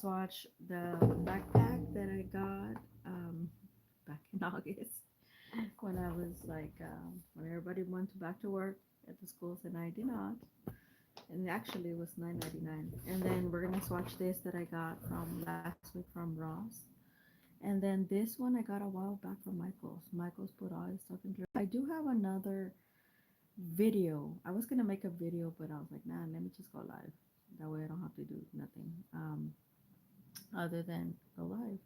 swatch the backpack that I got back in August when I was like when everybody went to back to work at the schools and I did not. And actually it was 9.99. And then we're gonna swatch this that I got from last week from Ross. And then this one I got a while back from Michaels. Michaels put all his stuff in here. I do have another video. I was gonna make a video, but I was like, nah, let me just go live. That way I don't have to do nothing other than go live.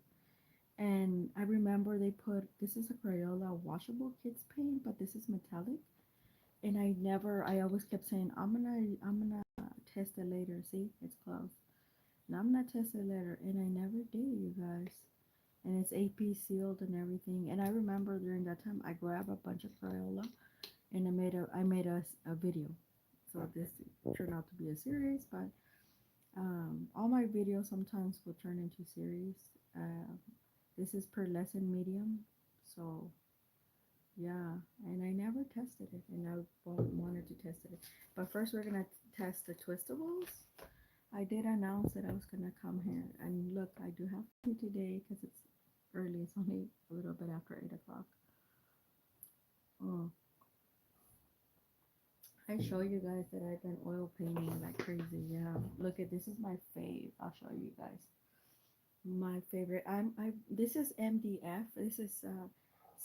And I remember they put this is a Crayola washable kids paint, but this is metallic. And I always kept saying I'm gonna test it later. See, it's closed. And I'm gonna test it later, and I never did, you guys. And it's AP sealed and everything. And I remember during that time, I grabbed a bunch of Crayola and I made a video. So this turned out to be a series, but all my videos sometimes will turn into series. Uh, this is per lesson medium, so yeah. And I never tested it, and I wanted to test it. But first, we're gonna test the twistables. I did announce that I was gonna come here, and look, I do have to today because it's early. It's only a little bit after 8 o'clock. Oh, I show you guys that I've been oil painting like crazy. Yeah, look at this is my fave. I'll show you guys my favorite. I this is MDF. This is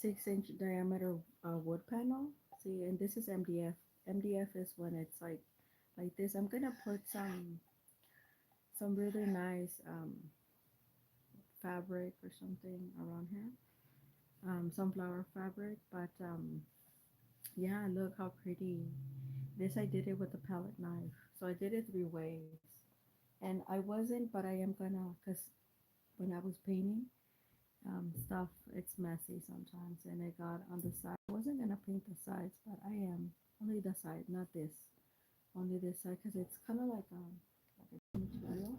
6-inch diameter wood panel. See, and this is MDF. MDF is when it's like this. I'm gonna put some really nice fabric or something around here. Sunflower fabric, but yeah, look how pretty. This I did it with a palette knife. So I did it 3 ways. And I wasn't, but I am gonna, because when I was painting stuff, it's messy sometimes. And I got on the side. I wasn't gonna paint the sides, but I am. Only the side, not this. Only this side, because it's kind of like a material.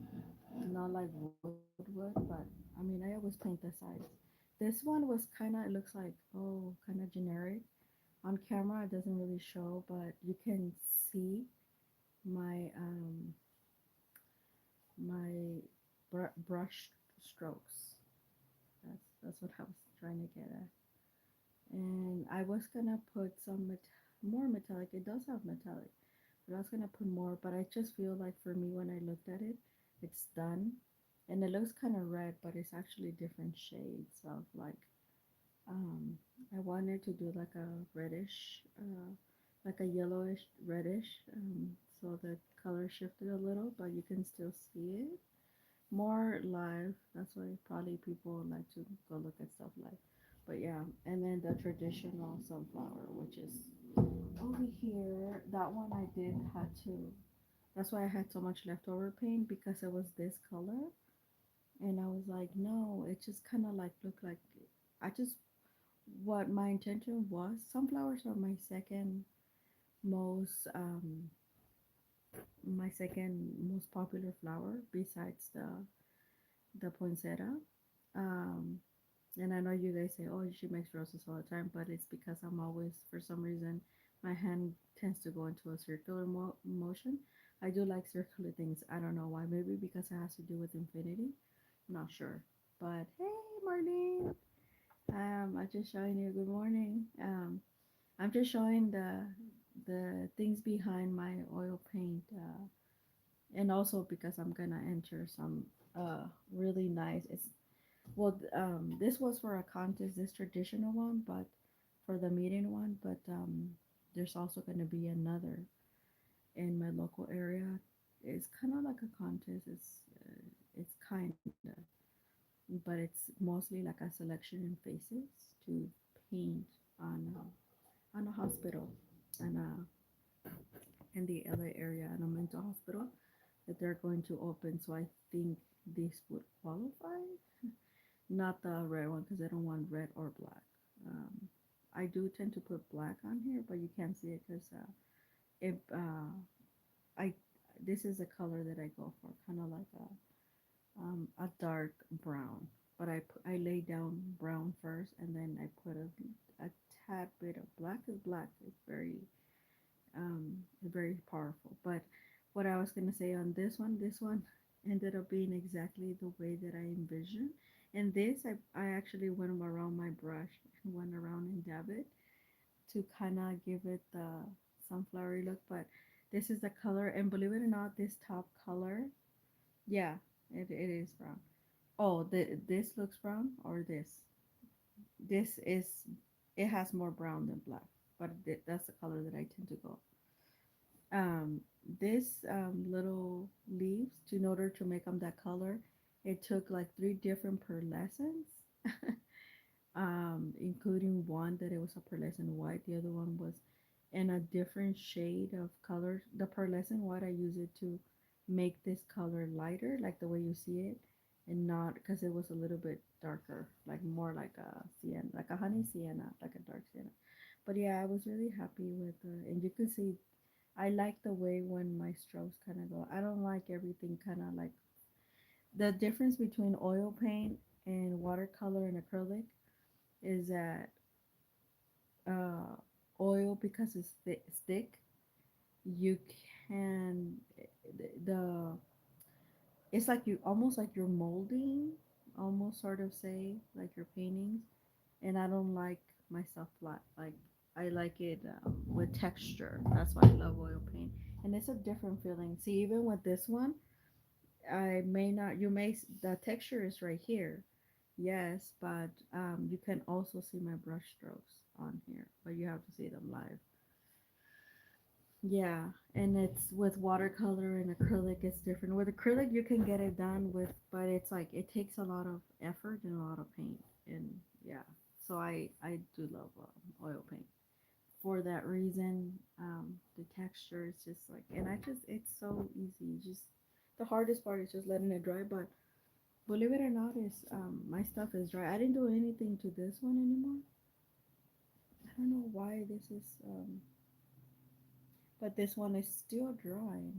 Not like wood, but I mean, I always paint the sides. This one was kind of, it looks like, oh, kind of generic. On camera, it doesn't really show, but you can see my my brush strokes. That's what I was trying to get at. And I was gonna put more metallic. It does have metallic, but I was gonna put more. But I just feel like for me, when I looked at it, it's done, and it looks kind of red, but it's actually different shades of um. I wanted to do like a reddish, like a yellowish reddish, so the color shifted a little, but you can still see it more live. That's why probably people like to go look at stuff live. But yeah, and then the traditional sunflower, which is over here. That one I did had to. That's why I had so much leftover paint because it was this color, and I was like, no, it just kind of like looked like. I just what my intention was. Sunflowers are most my second most popular flower besides the poinsettia. Um, and I know you guys say, "Oh, she makes roses all the time," but it's because I'm always, for some reason, my hand tends to go into a circular motion. I do like circular things. I don't know why. Maybe because it has to do with infinity. I'm not sure. But hey, Marlene, I'm just showing you. Good morning. I'm just showing the things behind my oil paint, and also because I'm gonna enter some really nice. It's well, this was for a contest, this traditional one, but for the meeting one, but there's also going to be another in my local area. It's kind of like a contest. It's kind of, but it's mostly like a selection in faces to paint on a hospital and in the LA area, and a mental hospital that they're going to open. So I think this would qualify. Not the red one because I don't want red or black. Um, I do tend to put black on here, but you can't see it because it. I this is a color that I go for, kind of like a dark brown. But I lay down brown first, and then I put a tad bit of black. Because black is very powerful. But what I was gonna say on this one, ended up being exactly the way that I envisioned. And this, I actually went around my brush and went around and dab it to kind of give it the sunflowery look. But this is the color, and believe it or not, this top color, yeah, it is brown. Oh, this looks brown, or this is, it has more brown than black, but that's the color that I tend to go. um this little leaves, in order to make them that color, it took like three different pearlescents, including one that it was a pearlescent white. The other one was in a different shade of color. The pearlescent white, I use it to make this color lighter, like the way you see it, and not because it was a little bit darker, like more like a sienna, like a honey sienna, like a dark sienna. But yeah, I was really happy with, and you can see I like the way when my strokes kind of go. I don't like everything kind of like, the difference between oil paint and watercolor and acrylic is that uh, oil, because it's thick, you can, the it's like you almost like you're molding, almost sort of say like your paintings, and I don't like my stuff flat. Like I like it with texture. That's why I love oil paint, and it's a different feeling. See, even with this one, I may not. You may the texture is right here, yes, but you can also see my brush strokes on here, but you have to see them live. Yeah, and it's with watercolor and acrylic, it's different. With acrylic, you can get it done with, but it's like it takes a lot of effort and a lot of paint, and yeah. So I do love oil paint for that reason. The texture is just like, and I just it's so easy. Just the hardest part is just letting it dry. But believe it or not, is my stuff is dry. I didn't do anything to this one anymore. I don't know why this is, but this one is still dry.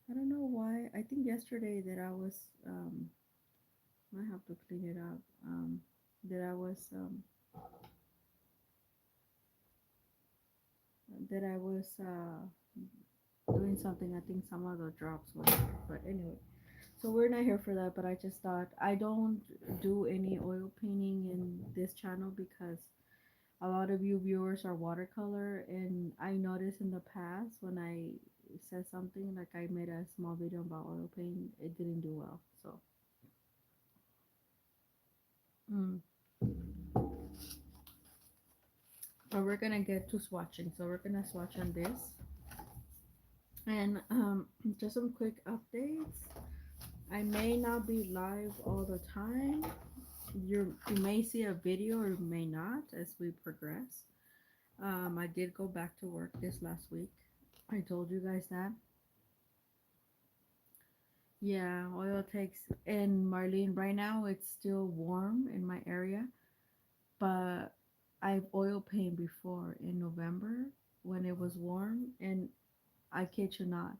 I don't know why. I think yesterday that I was, I have to clean it up. That I was, that I was doing something. I think some of the drops were there. But anyway, so we're not here for that. But I just thought I don't do any oil painting in this channel because a lot of you viewers are watercolor, and I noticed in the past when I said something like I made a small video about oil paint, it didn't do well. So. Mm. But we're gonna get to swatching. So we're gonna swatch on this. And just some quick updates. I may not be live all the time. You may see a video or may not as we progress. I did go back to work this last week. I told you guys that. Yeah, oil takes, and Marlene, right now it's still warm in my area, but I've oil paint before in November when it was warm, and I kid you not,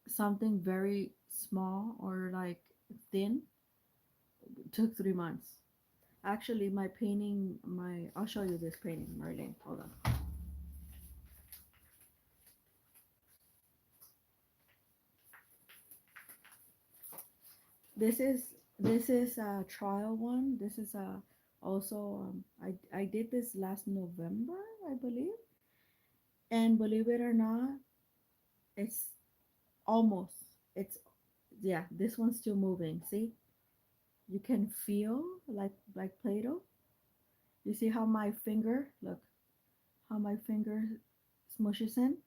something very small or like thin took 3 months. Actually, my painting, I'll show you this painting, Marlene. Hold on. This is a trial one. This is a also I did this last November, I believe, and believe it or not, it's almost it's yeah. This one's still moving. See, you can feel like Play-Doh. You see how my finger look how my finger smushes in.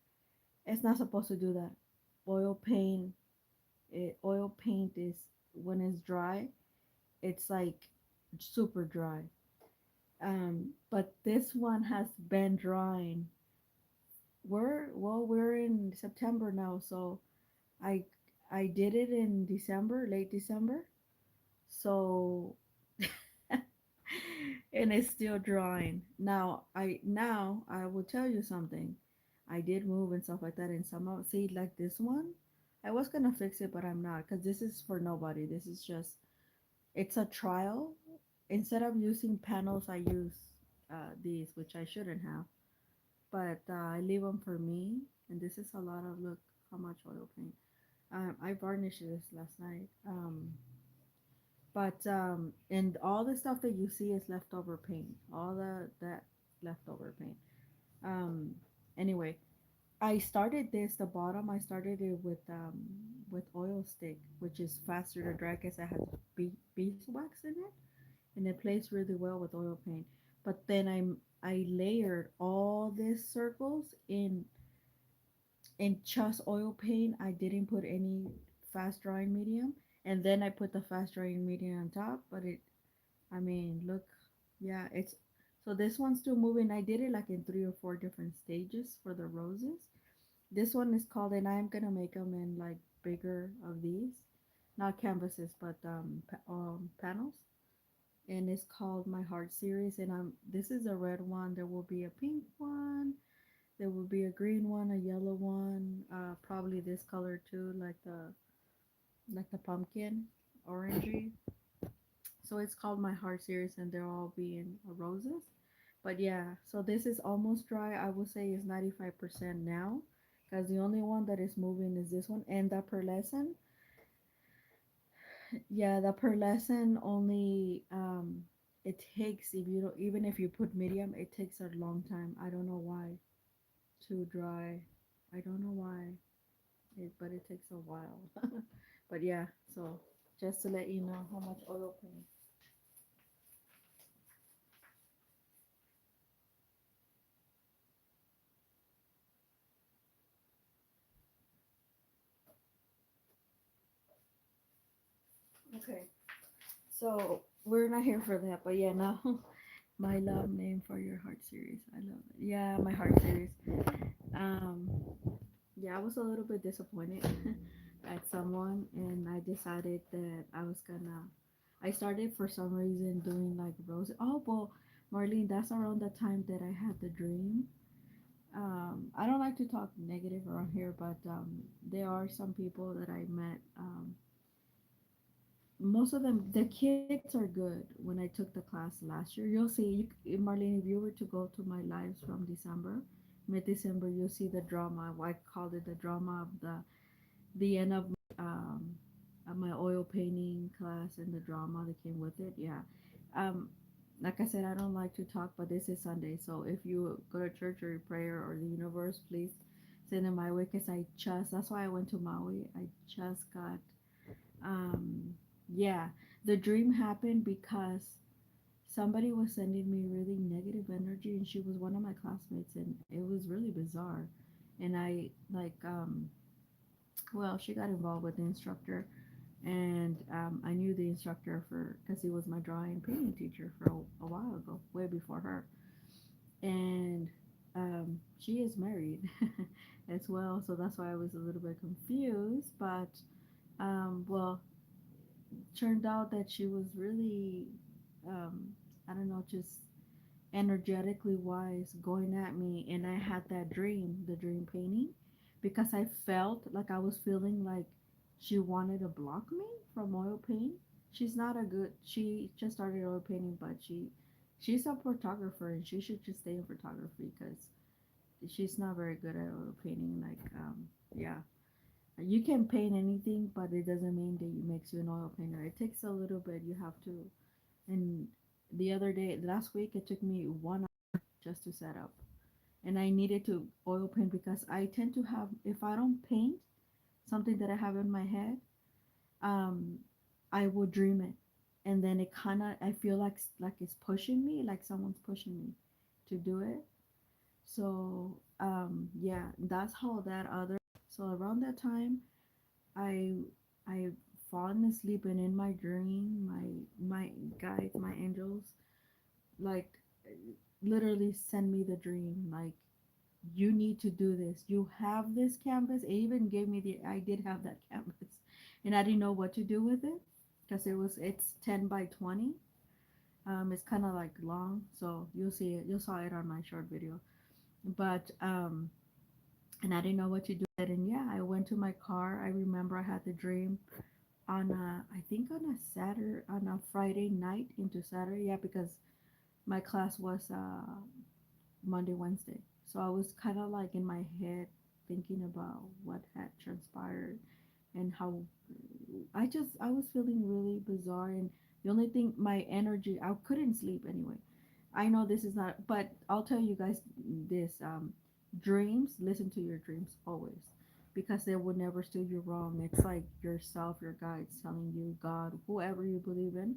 It's not supposed to do that. Oil paint, oil paint is when it's dry, it's like super dry. But this one has been drying. We're in September now, so I I did it in December, late December. So and it's still drawing. Now I will tell you something. I did move and stuff like that, and some of see like this one. I was gonna fix it, but I'm not because this is for nobody. This is just it's a trial. Instead of using panels, I use these, which I shouldn't have, but I leave them for me. And this is a lot of look how much oil paint. I varnished this last night. But and all the stuff that you see is leftover paint. All the that leftover paint. Um, anyway, I started this the bottom. I started it with oil stick, which is faster to dry because it has beeswax in it, and it plays really well with oil paint. But then I layered all these circles in just oil paint. I didn't put any fast drying medium, and then I put the fast drying medium on top. But it, I mean, look, yeah, it's so this one's still moving. I did it like in 3 or 4 different stages for the roses. This one is called, and I'm gonna make them in like bigger of these, not canvases, but panels. And it's called my Heart series. And this is a red one. There will be a pink one. There will be a green one, a yellow one, probably this color too, like the pumpkin, orangey. So it's called my Heart series, and they're all being roses. But yeah, so this is almost dry. I would say it's 95% now, because the only one that is moving is this one. And the pearlescent, yeah, the pearlescent only it takes, if you don't, even if you put medium, it takes a long time. I don't know why to dry. I don't know why. But it takes a while. But yeah, so just to let you know how much oil paint. Okay, so we're not here for that, but yeah, now my love name for your heart series. I love it. Yeah, my heart series. Um, yeah, I was a little bit disappointed at someone, and I decided that I was gonna. I started for some reason doing like roses. Oh, well, Marlene, that's around the time that I had the dream. I don't like to talk negative around here, but there are some people that I met. Most of them, the kids are good. When I took the class last year, you'll see, Marlene, if you were to go to my lives from December, mid-December, you'll see the drama. I called it the drama of the end of my oil painting class and the drama that came with it. Yeah. Um, like I said, I don't like to talk, but this is Sunday, so if you go to church or prayer or the universe, please send it my way. Cause that's why I went to Maui. I just got um, yeah, the dream happened because somebody was sending me really negative energy, and she was one of my classmates, and it was really bizarre. And I like, well, she got involved with the instructor, and I knew the instructor for because he was my drawing painting teacher for a while ago, way before her, and she is married as well, so that's why I was a little bit confused. But well, turned out that she was really, um, I don't know, just energetically wise going at me. And I had that dream, the dream painting, because I felt like I was feeling like she wanted to block me from oil paint. She's not a good, she just started oil painting, but she's a photographer, and she should just stay in photography because she's not very good at oil painting. Like, yeah, you can paint anything, but it doesn't mean that it makes you an oil painter. It takes a little bit. You have to. And the other day, last week, it took me 1 hour just to set up, and I needed to oil paint because I tend to have, if I don't paint something that I have in my head, um, I will dream it, and then it kind of, I feel like it's pushing me, like someone's pushing me to do it. So yeah, that's how that other. So around that time, I I fallen asleep, and in my dream, my guides, my angels, like literally send me the dream. Like, you need to do this. You have this canvas. It even gave me the. I did have that canvas, and I didn't know what to do with it because it's 10 by 20. It's kind of like long, so you'll see it. You'll saw it on my short video, but and I didn't know what to do with it. And yeah, I went to my car. I remember I had the dream on I think on a Saturday, on a Friday night into Saturday. Yeah, because my class was Monday, Wednesday. So I was kind of like in my head thinking about what had transpired, and how I was feeling really bizarre. And the only thing, my energy, I couldn't sleep anyway. I know this is not, but I'll tell you guys this: dreams. Listen to your dreams always, because they will never steer you wrong. It's like yourself, your guides telling you, God, whoever you believe in,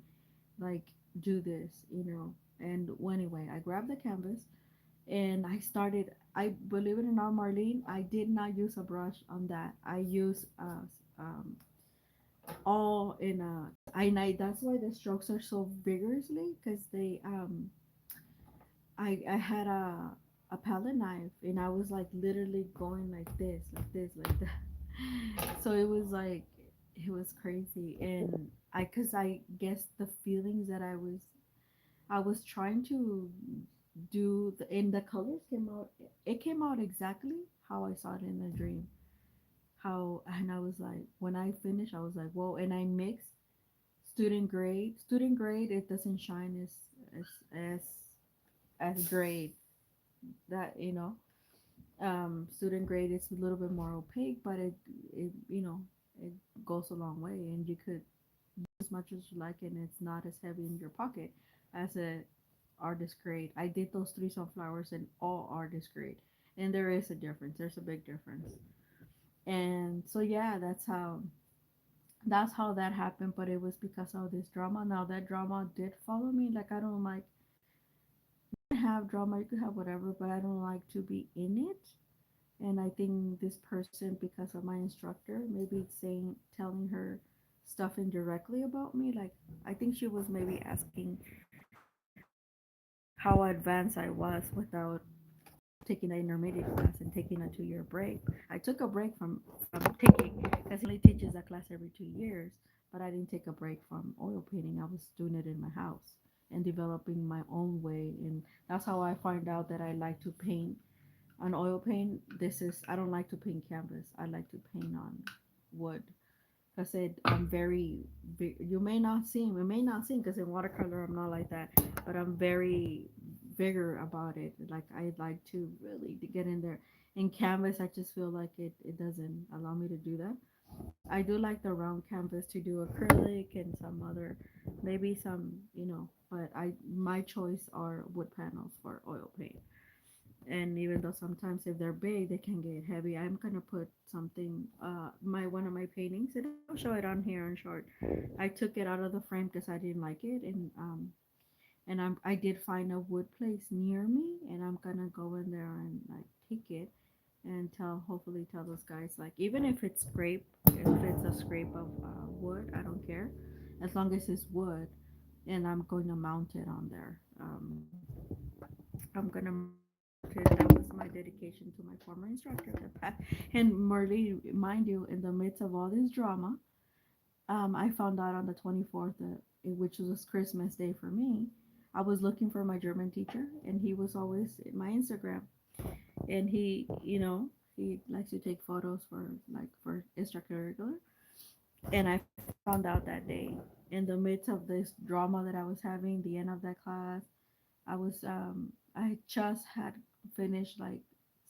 like do this, you know. And well, anyway, I grabbed the canvas and I started. I believe it or not, Marlene, I did not use a brush on that. I used all in a. I that's why the strokes are so vigorously, because they I had a palette knife and I was like literally going like this, like this, like that. So it was like it was crazy. And I cuz I guess the feelings that I was trying to do the, and the colors came out, it came out exactly how I saw it in the dream. How, and I was like, when I finished I was like, whoa. And I mixed student grade, it doesn't shine as as as grade, that, you know. Student grade is a little bit more opaque, but it, you know, it goes a long way, and you could as much as you like, and it's not as heavy in your pocket as a artist grade. I did those three sunflowers in all artist grade, and there is a difference. There's a big difference. And so yeah, that's how that happened. But it was because of this drama. Now that drama did follow me. Like, I don't like, you can have drama, you could have whatever, but I don't like to be in it. And I think this person, because of my instructor, maybe saying, telling her stuff indirectly about me, like, I think she was maybe asking how advanced I was without taking the intermediate class and taking a 2 year break. I took a break from taking, because he only teaches that class every 2 years, but I didn't take a break from oil painting. I was doing it in my house and developing my own way. And that's how I find out that I like to paint on oil paint. This is, I don't like to paint canvas. I like to paint on wood. I said I'm very you may not see him. It may not seem, because in watercolor I'm not like that, but I'm very vigor about it. Like, I like to really to get in there. In canvas, I just feel like it doesn't allow me to do that. I do like the round canvas to do acrylic and some other, maybe some, you know. But I, my choice are wood panels for oil paint. And even though sometimes if they're big they can get heavy, I'm gonna put something, my one of my paintings, and I'll show it on here in short. I took it out of the frame because I didn't like it. And I did find a wood place near me, and I'm gonna go in there and like take it and tell, hopefully tell those guys, like, even if it's scrape, if it's a scrape of wood, I don't care, as long as it's wood. And I'm going to mount it on there. I'm gonna mount it. That was my dedication to my former instructor. And Marley, mind you, in the midst of all this drama, I found out on the 24th, which was Christmas Day for me. I was looking for my German teacher, and he was always in my Instagram. And he, you know, he likes to take photos for, like, for extracurricular. And I found out that day, in the midst of this drama that I was having, the end of that class, I just had finished, like,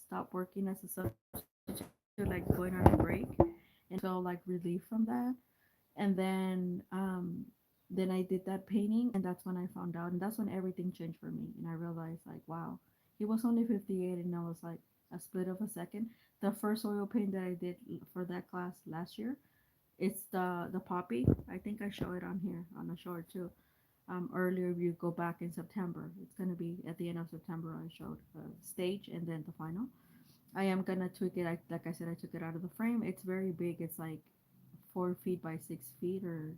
stopped working as a substitute, like going on a break, and I felt like relief from that. And then I did that painting, and that's when I found out, and that's when everything changed for me. And I realized, like, wow, he was only 58, and I was like a split of a second. The first oil paint that I did for that class last year, it's the poppy. I think I show it on here on a short too. Earlier, if you go back in September, it's gonna be at the end of September. I showed the stage and then the final. I am gonna tweak it. Like I said, I took it out of the frame. It's very big. It's like 4 feet by 6 feet, or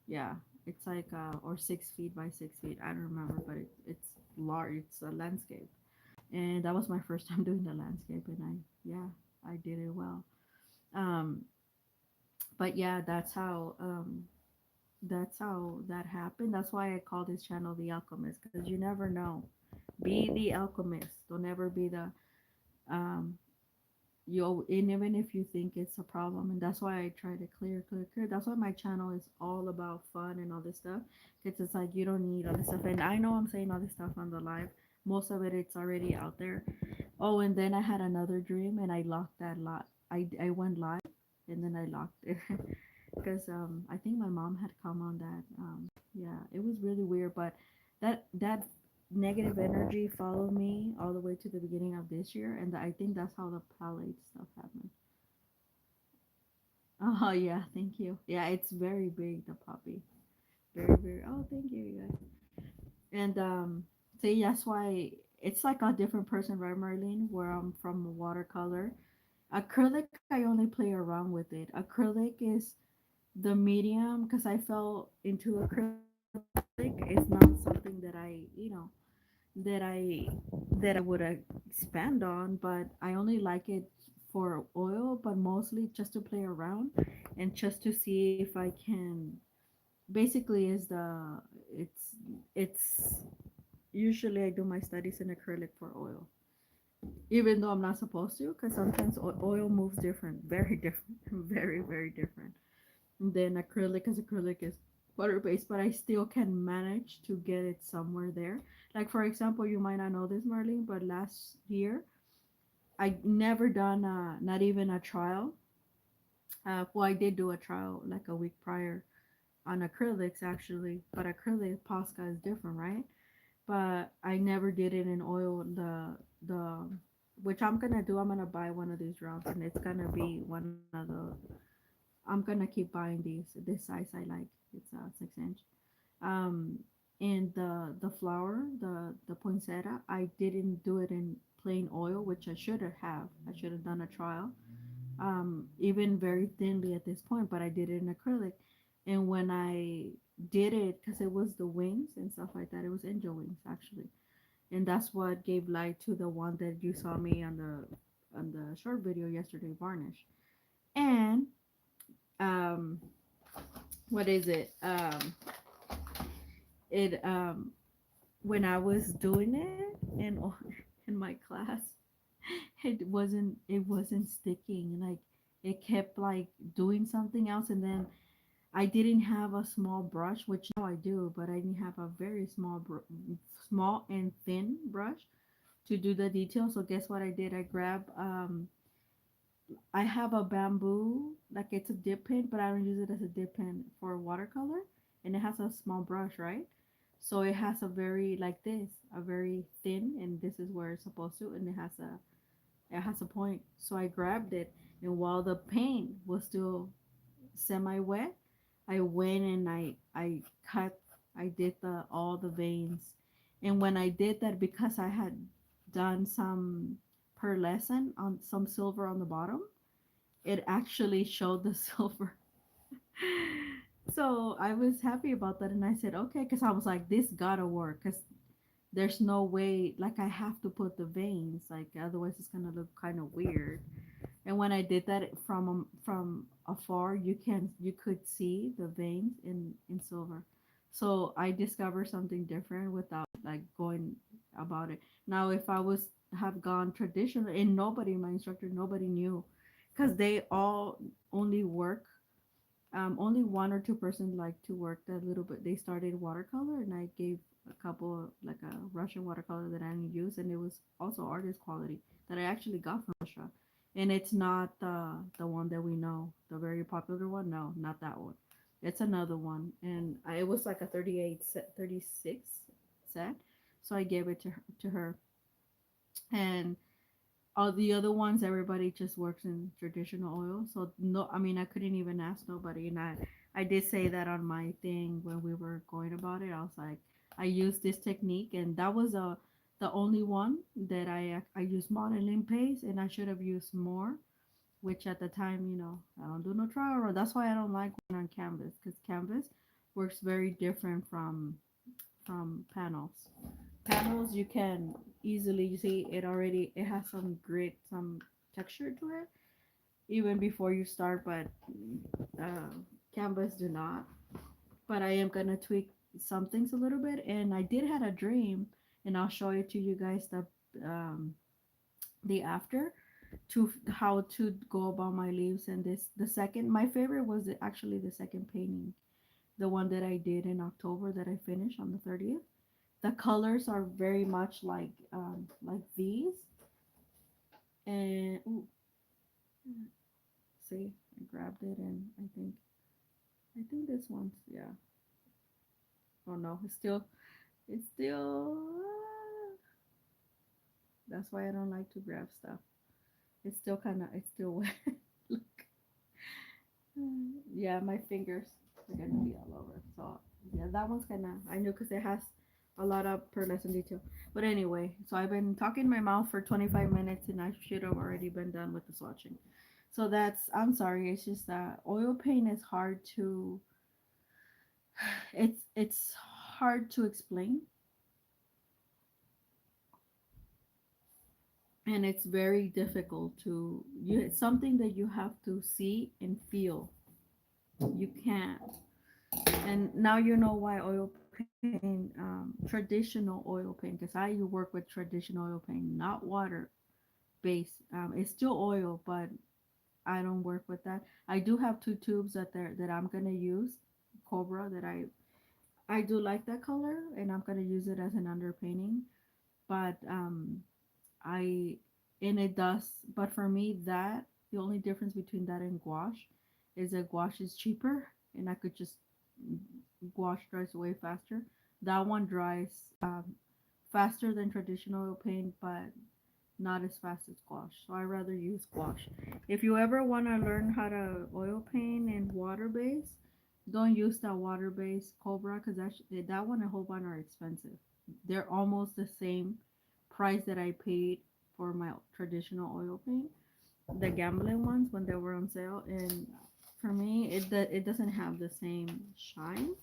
yeah, it's like or 6 feet by 6 feet. I don't remember, but it's large. It's a landscape, and that was my first time doing the landscape, and yeah, I did it well. Um, but yeah, that's how that happened. That's why I call this channel The Alchemist, because you never know. Be the alchemist. Don't ever be the um and even if you think it's a problem. And that's why I try to clear. That's why my channel is all about fun and all this stuff. Because it's like you don't need all this stuff. And I know I'm saying all this stuff on the live. Most of it's already out there. Oh, and then I had another dream, and I locked that lot. I went live, and then I locked it because I think my mom had come on that. Yeah, it was really weird, but that negative energy followed me all the way to the beginning of this year, and I think that's how the palette stuff happened. Oh yeah, thank you. Yeah, it's very big, the puppy. Very very. Oh, thank you, you guys. And see, that's why it's like a different person, right, Marlene? Where I'm from watercolor. Acrylic, I only play around with it. Acrylic is the medium because I fell into acrylic. It's not something that that I that I would expand on, but I only like it for oil, but mostly just to play around and just to see if I can. Basically, is it's usually I do my studies in acrylic for oil, even though I'm not supposed to, because sometimes oil moves different, very different, very very different. Then acrylic is water based, but I still can manage to get it somewhere there. Like for example, you might not know this, Marlene, but last year I never done not even a trial. Well, I did do a trial like a week prior on acrylics actually, but acrylic Posca is different, right? But I never did it in oil. The which I'm gonna do. I'm gonna buy one of these rounds, and it's gonna be one of the. I'm gonna keep buying these. This size I like. It's 6 inch. Um, and the flower, the poinsettia, I didn't do it in plain oil, which I should have. I should have done a trial. Even very thinly at this point, but I did it in acrylic. And when I did it, because it was the wings and stuff like that, it was angel wings actually, and that's what gave light to the one that you saw me on the short video yesterday, varnish. And um, what is it? It when I was doing it in my class, it wasn't sticking. Like it kept like doing something else, and then I didn't have a small brush, which now I do, but I didn't have a very small and thin brush to do the detail. So guess what I did? I have a bamboo, like it's a dip pen, but I don't use it as a dip pen for watercolor, and it has a small brush, right? So it has a very like this, a very thin, and this is where it's supposed to, and it has a point. So I grabbed it, and while the paint was still semi wet, I went and I cut, I did the all the veins. And when I did that, because I had done some pearlescent on some silver on the bottom, it actually showed the silver. So I was happy about that, and I said okay, because I was like, this gotta work, because there's no way, like I have to put the veins, like otherwise it's gonna look kind of weird. And when I did that from afar, you could see the veins in silver. So I discovered something different without like going about it. Now, if I was have gone traditional, and my instructor, nobody knew, because they all only work. Only one or two person like to work that little bit. They started watercolor, and I gave a couple like a Russian watercolor that I didn't use, and it was also artist quality that I actually got from Russia. And it's not the one that we know, the very popular one. No, not that one. It's another one, and it was like a 38 set, 36 set. So I gave it to her, and all the other ones, everybody just works in traditional oil. So no, I mean, I couldn't even ask nobody. And I did say that on my thing when we were going about it. I was like, I used this technique, and that was the only one that I used modeling paste, and I should have used more. Which at the time, I don't do no trial run. That's why I don't like working on canvas, because canvas works very different from panels. Panels, you can easily, you see it already, it has some grit, some texture to it even before you start, but uh, canvas do not. But I am gonna tweak some things a little bit, and I did had a dream, and I'll show it to you guys um, the after to how to go about my leaves. And the second, my favorite was actually the second painting, the one that I did in October that I finished on the 30th. The colors are very much like these, and ooh, see, I grabbed it, and I think this one's, yeah. Oh no, it's still. That's why I don't like to grab stuff. It's still wet. Look, yeah, my fingers are gonna be all over. So yeah, that one's kind of, I knew because it has a lot of pearlescent detail. But anyway, so I've been talking my mouth for 25 minutes, and I should have already been done with the swatching. So I'm sorry. It's just that oil paint is hard to. It's hard to explain, and it's very difficult to you. It's something that you have to see and feel. You can't. And now you know why oil paint, traditional oil paint, because I work with traditional oil paint, not water based. It's still oil, but I don't work with that. I do have two tubes that I'm gonna use, Cobra, that I do like that color, and I'm gonna use it as an underpainting. But I and it does. But for me, that the only difference between that and gouache is that gouache is cheaper, and I could just gouache dries away faster. That one dries faster than traditional oil paint, but not as fast as gouache. So I rather use gouache. If you ever want to learn how to oil paint in water base, don't use that water base Cobra, because that one and whole one are expensive. They're almost the same price that I paid for my traditional oil paint, the gambling ones when they were on sale. And for me, it doesn't have the same shine.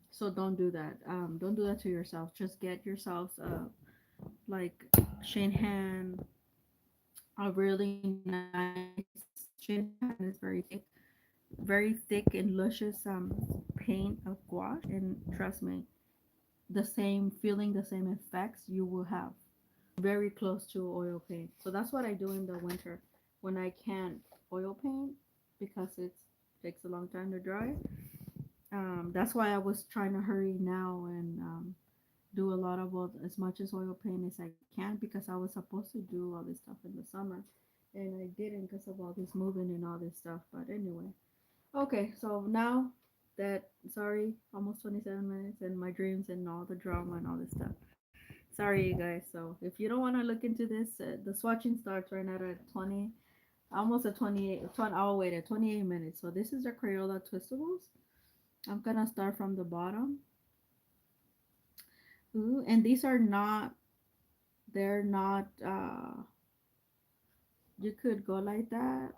So don't do that. Don't do that to yourself. Just get yourselves like Shane hand, a really nice Shane hand is very thick and luscious paint of gouache, and trust me, the same feeling, the same effects you will have. Very close to oil paint. So that's what I do in the winter when I can't oil paint because it takes a long time to dry. That's why I was trying to hurry now and do a lot of as much as oil paint as I can, because I was supposed to do all this stuff in the summer, and I didn't because of all this moving and all this stuff. But anyway, okay. So now that, sorry, almost 27 minutes, and my dreams and all the drama and all this stuff. Sorry, you guys. So if you don't want to look into this, the swatching starts right now at 20, almost at 28. 20, I'll wait at 28 minutes. So this is the Crayola Twistables. I'm gonna start from the bottom. Ooh, and these are not, they're not, you could go like that.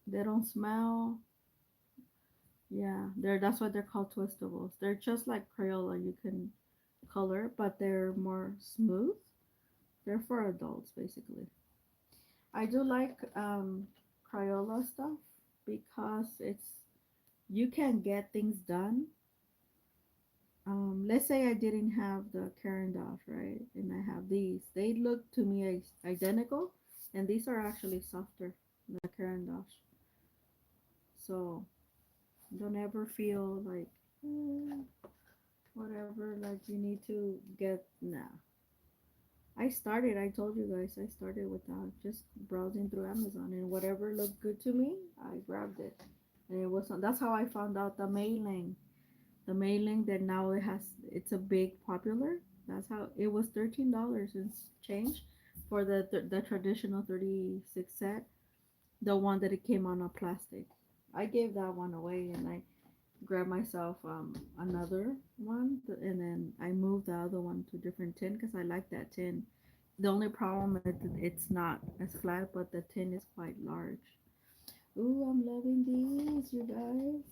They don't smell. Yeah, that's what they're called, Twistables. They're just like Crayola. You can color, but they're more smooth. They're for adults, basically. I do like Crayola stuff because you can get things done. Let's say I didn't have the Caran d'Ache, right? And I have these. They look to me identical, and these are actually softer than the Caran d'Ache. So don't ever feel like whatever, like you need to get, nah. I told you guys, I started with just browsing through Amazon, and whatever looked good to me, I grabbed it. And that's how I found out the mailing that now it's a big popular. That's how it was $13 and change for the traditional 36 set, the one that it came on a plastic. I gave that one away, and I grabbed myself another one, and then I moved the other one to a different tin because I like that tin. The only problem is that it's not as flat, but the tin is quite large. Ooh, I'm loving these, you guys.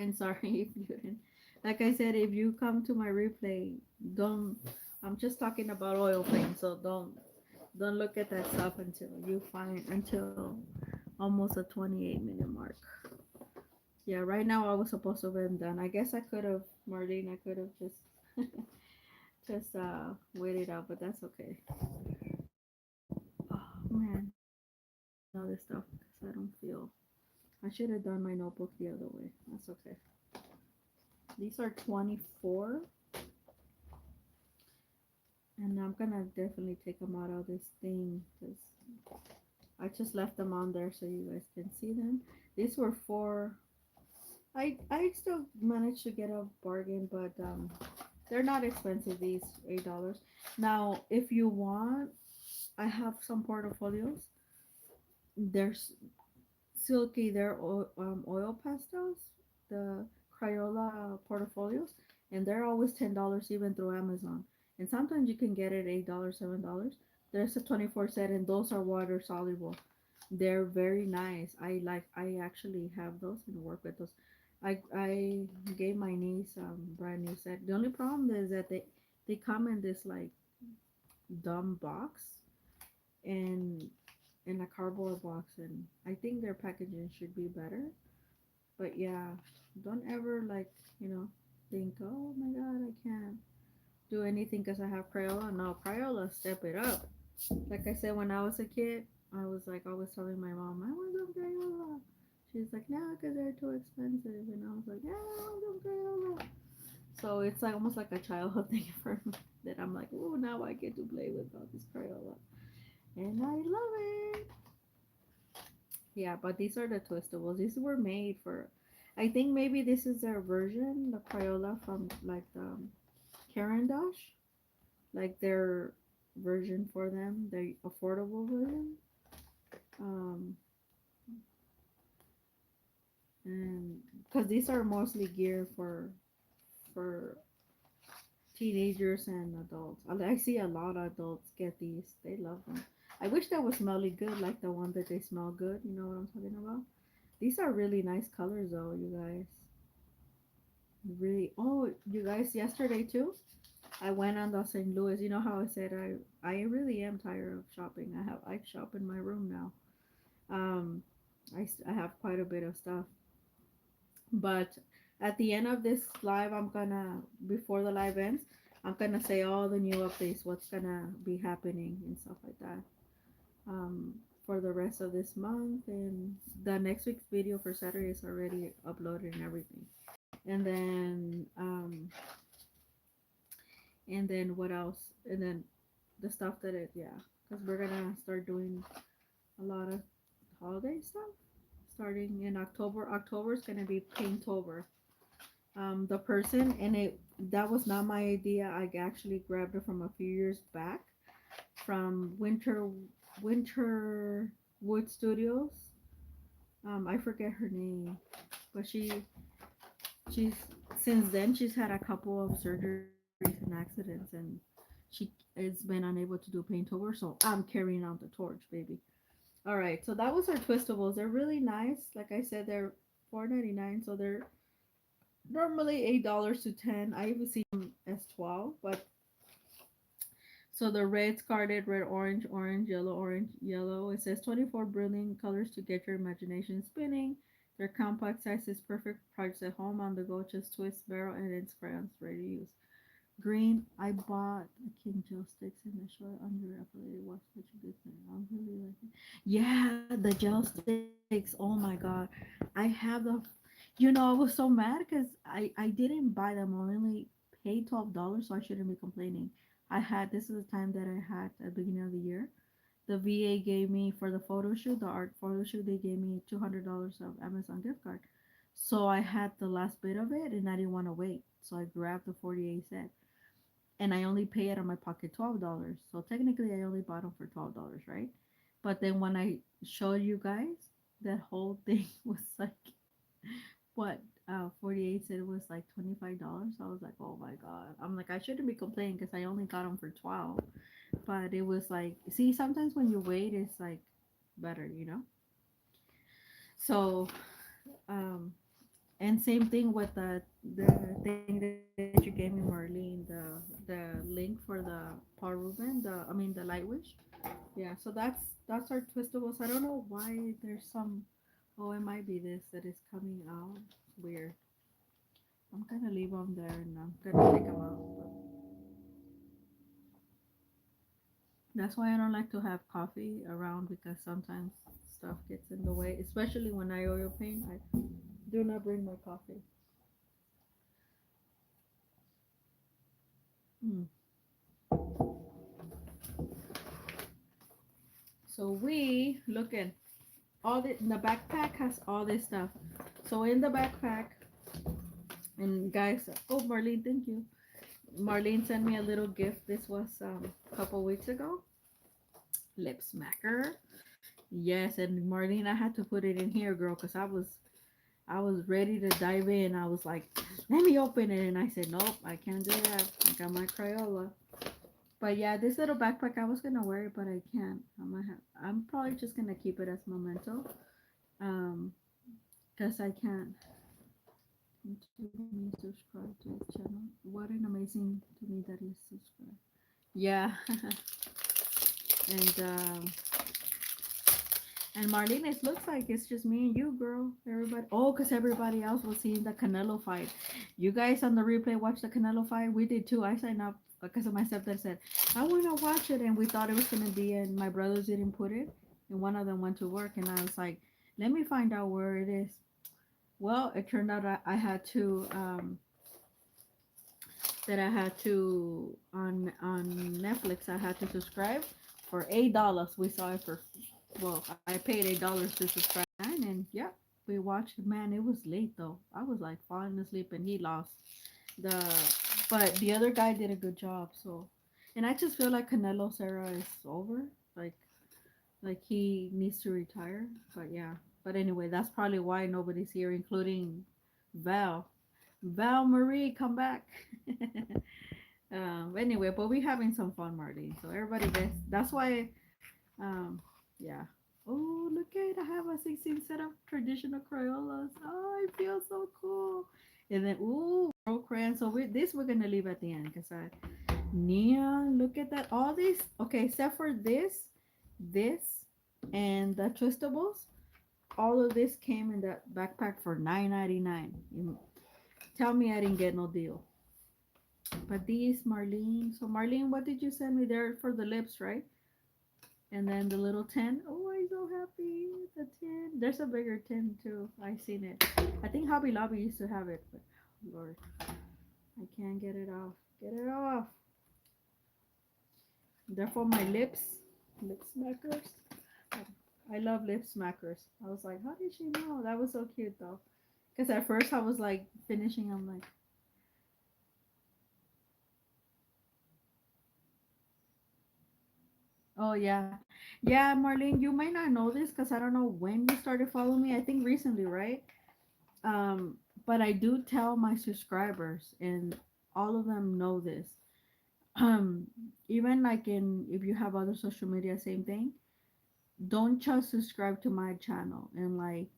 And sorry if you didn't. Like I said, if you come to my replay, don't. I'm just talking about oil paint, so don't look at that stuff until almost a 28-minute mark. Yeah, right now I was supposed to have been done. I guess I could have, Marlene. I could have just waited out, but that's okay. Oh man, I should have done all this stuff because I don't feel. I should have done my notebook the other way. That's okay. These are 24, and I'm gonna definitely take them out of this thing because I just left them on there so you guys can see them. These were four. I still managed to get a bargain, but they're not expensive. These $8. Now, if you want, I have some portfolios. There's silky. They're oil pastels. The Crayola portfolios, and they're always $10 even through Amazon. And sometimes you can get it $8, $7. There's a 24 set, and those are water soluble. They're very nice. I actually have those and work with those. I gave my niece brand new set. The only problem is that they come in this like dumb box and in a cardboard box, and I think their packaging should be better. But yeah, don't ever like, you know, think, oh my god, I can't do anything because I have Crayola. No, Crayola, step it up. Like I said, when I was a kid, I was like always telling my mom, I want some Crayola. She's like, no, because they're too expensive. And I was like, yeah, I want some Crayola. So it's like almost like a childhood thing for me that I'm like, oh, now I get to play with all this Crayola. And I love it. Yeah, but these are the twistables. These were made for, I think maybe this is their version, the Crayola from like the Karen Dash, like their version for them, the affordable version. Um, and because these are mostly geared for teenagers and adults. I see a lot of adults get these. They love them. I wish that was smelly good, like the one that they smell good. You know what I'm talking about? These are really nice colors, though, you guys. Really. Oh, you guys, yesterday too, I went on the St. Louis. You know how I said I really am tired of shopping. I shop in my room now. Um, I have quite a bit of stuff. But at the end of this live, I'm gonna, before the live ends, I'm gonna say all the new updates, what's gonna be happening and stuff like that. Um, for the rest of this month, and the next week's video for Saturday is already uploaded and everything. And then what else? And then the stuff that it, yeah, because we're gonna start doing a lot of holiday stuff starting in October. October is gonna be Painttober. The person, and it, that was not my idea. I actually grabbed it from a few years back from Winter Wood Studios. I forget her name, but she's since then she's had a couple of surgeries and accidents, and she has been unable to do Painttober. So I'm carrying out the torch, baby. All right, so that was our twistables. They're really nice. Like I said, they're 4.99, so they're normally $8 to 10. I even see them as 12, but so the red's carded red, orange, orange, yellow. It says 24 brilliant colors to get your imagination spinning. Their compact size is perfect for projects at home, on the go. Just twist, barrel, and it's crayons ready to use. Green, I bought the King Joe sticks in the short underapplicated watch that you did there. I really like it. Yeah, the gel sticks. Oh my god, I have the. I was so mad because I didn't buy them. I only paid $12, so I shouldn't be complaining. I had this is the time that I had at the beginning of the year. The VA gave me for the photo shoot, the art photo shoot. They gave me $200 of Amazon gift card. So I had the last bit of it, and I didn't want to wait. So I grabbed the 48 set, and I only pay out of my pocket $12. So technically, I only bought them for $12, right? But then when I showed you guys, that whole thing was like what 48 said it was like $25. I was like, oh my god. I'm like, I shouldn't be complaining because I only got them for 12. But it was like, see, sometimes when you wait, it's like better, you know. So um and same thing with the thing that you gave me, Marlene, the link for the Paul Rubin, the light wish. Yeah, so that's our twistables. I don't know why there's some. Oh, it might be this that is coming out. It's weird. I'm gonna leave them there and I'm gonna take them out. But that's why I don't like to have coffee around because sometimes stuff gets in the way, especially when I oil paint. I do not bring my coffee. Mm. So we look at all the backpack has all this stuff. So in the backpack, and guys, oh Marlene, thank you. Marlene sent me a little gift. This was a couple weeks ago. Lip smacker. Yes, and Marlene, I had to put it in here, girl, because I was ready to dive in. I was like, let me open it, and I said, nope, I can't do that. I got my Crayola. But yeah, this little backpack, I was gonna wear it, but I can't. I'm probably just gonna keep it as memento. Um, cause I can't. To me, subscribe to his channel. What an amazing to me that he's subscribed. Yeah, and and Marlene, it looks like it's just me and you, girl. Everybody. Oh, because everybody else was seeing the Canelo fight. You guys on the replay watched the Canelo fight? We did too. I signed up because of my stepdad said, I want to watch it. And we thought it was going to be, and my brothers didn't put it. And one of them went to work. And I was like, let me find out where it is. Well, it turned out I had to, that I had to, on Netflix, I had to subscribe for $8. We saw it for, well, I paid $8 to subscribe, and yeah, we watched. Man, it was late though. I was like falling asleep, and he lost the, but the other guy did a good job. So, and I just feel like Canelo Serra is over. Like, like he needs to retire. But yeah. But anyway, that's probably why nobody's here, including Val. Val Marie, come back. Anyway, but we're having some fun, Marty. So everybody gets. That's why. Um, yeah. Oh, look at it. I have a 16 set of traditional Crayolas. Oh, I feel so cool. And then, ooh, World Crayon. So this we're gonna leave at the end because I neon. Look at that. All these. Okay, except for this, and the twistables. All of this came in that backpack for $9.99. Tell me I didn't get no deal. But these, Marlene. So Marlene, what did you send me there for the lips, right? And then the little tin. Oh, I'm so happy. The tin. There's a bigger tin too. I seen it. I think Hobby Lobby used to have it, but Lord, I can't get it off. Get it off. Therefore, my lips, lip smackers. I love lip smackers. I was like, how did she know? That was so cute though. Because at first I was like finishing. I'm like, oh yeah, yeah, Marlene. You might not know this because I don't know when you started following me. I think recently, right? Um, but I do tell my subscribers, and all of them know this. Um, even like in if you have other social media, same thing. Don't just subscribe to my channel and like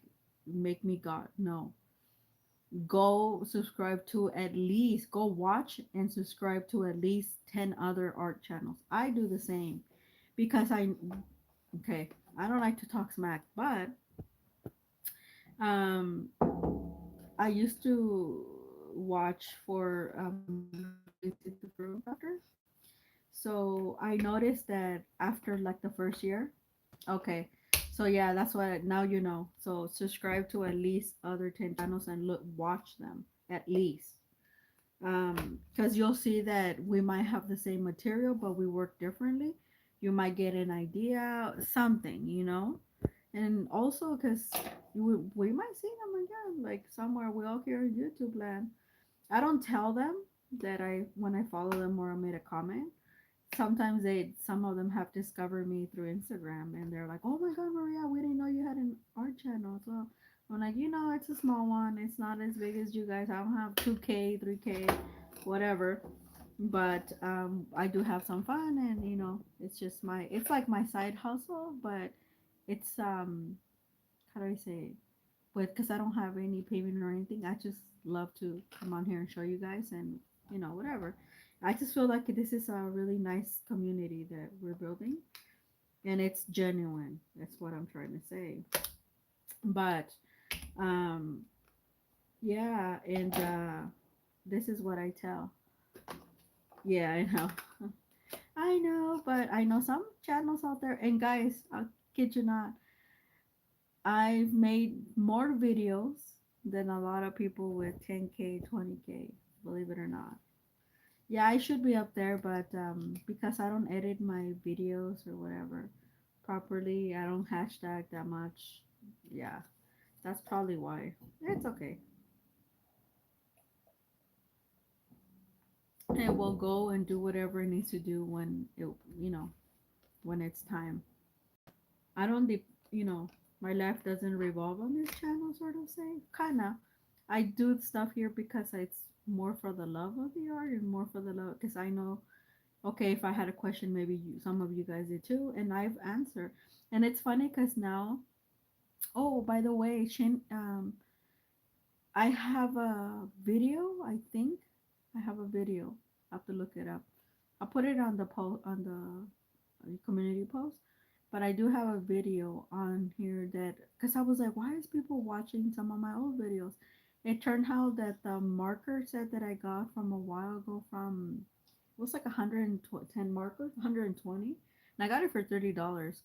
make me God. No, go subscribe to at least go watch and subscribe to at least 10 other art channels. I do the same because I okay, I don't like to talk smack, but um I used to watch for the Fruit after. So I noticed that after like the first year, okay. So yeah, that's what now you know. So subscribe to at least other 10 channels and look watch them at least. Because you'll see that we might have the same material, but we work differently. You might get an idea, something, and also because we might see them again, like somewhere we all hear YouTube land. I don't tell them that I when I follow them or I made a comment. Sometimes some of them have discovered me through Instagram and they're like, "Oh my God, Maria, we didn't know you had an art channel." So I'm like, it's a small one. It's not as big as you guys. I don't have 2K, 3K, whatever. But I do have some fun, and it's just it's like my side hustle, but it's how do I say it? But because I don't have any payment or anything, I just love to come on here and show you guys, and whatever. I just feel like this is a really nice community that we're building, and it's genuine. That's what I'm trying to say. But um, yeah, and this is what I tell. Yeah, I know. I know, but I know some channels out there, and guys, I'll kid you not, I've made more videos than a lot of people with 10K, 20K, believe it or not. Yeah, I should be up there, but because I don't edit my videos or whatever, properly. I don't hashtag that much. Yeah, that's probably why. It's okay. It will go and do whatever it needs to do when it, you know, when it's time. I don't, you know, my life doesn't revolve on this channel, sort of say. Kinda. I do stuff here because it's more for the love of the art and more for the love, because I know, okay, if I had a question, maybe some of you guys did too, and I've answered. And it's funny because now, oh, by the way, I have a video. I think I have a video. I have to look it up. I'll put it on the community post. But I do have a video on here that, because I was like, why is people watching some of my old videos? It turned out that the marker set that I got from a while ago, from, it was like 110 markers, 120, and I got it for $30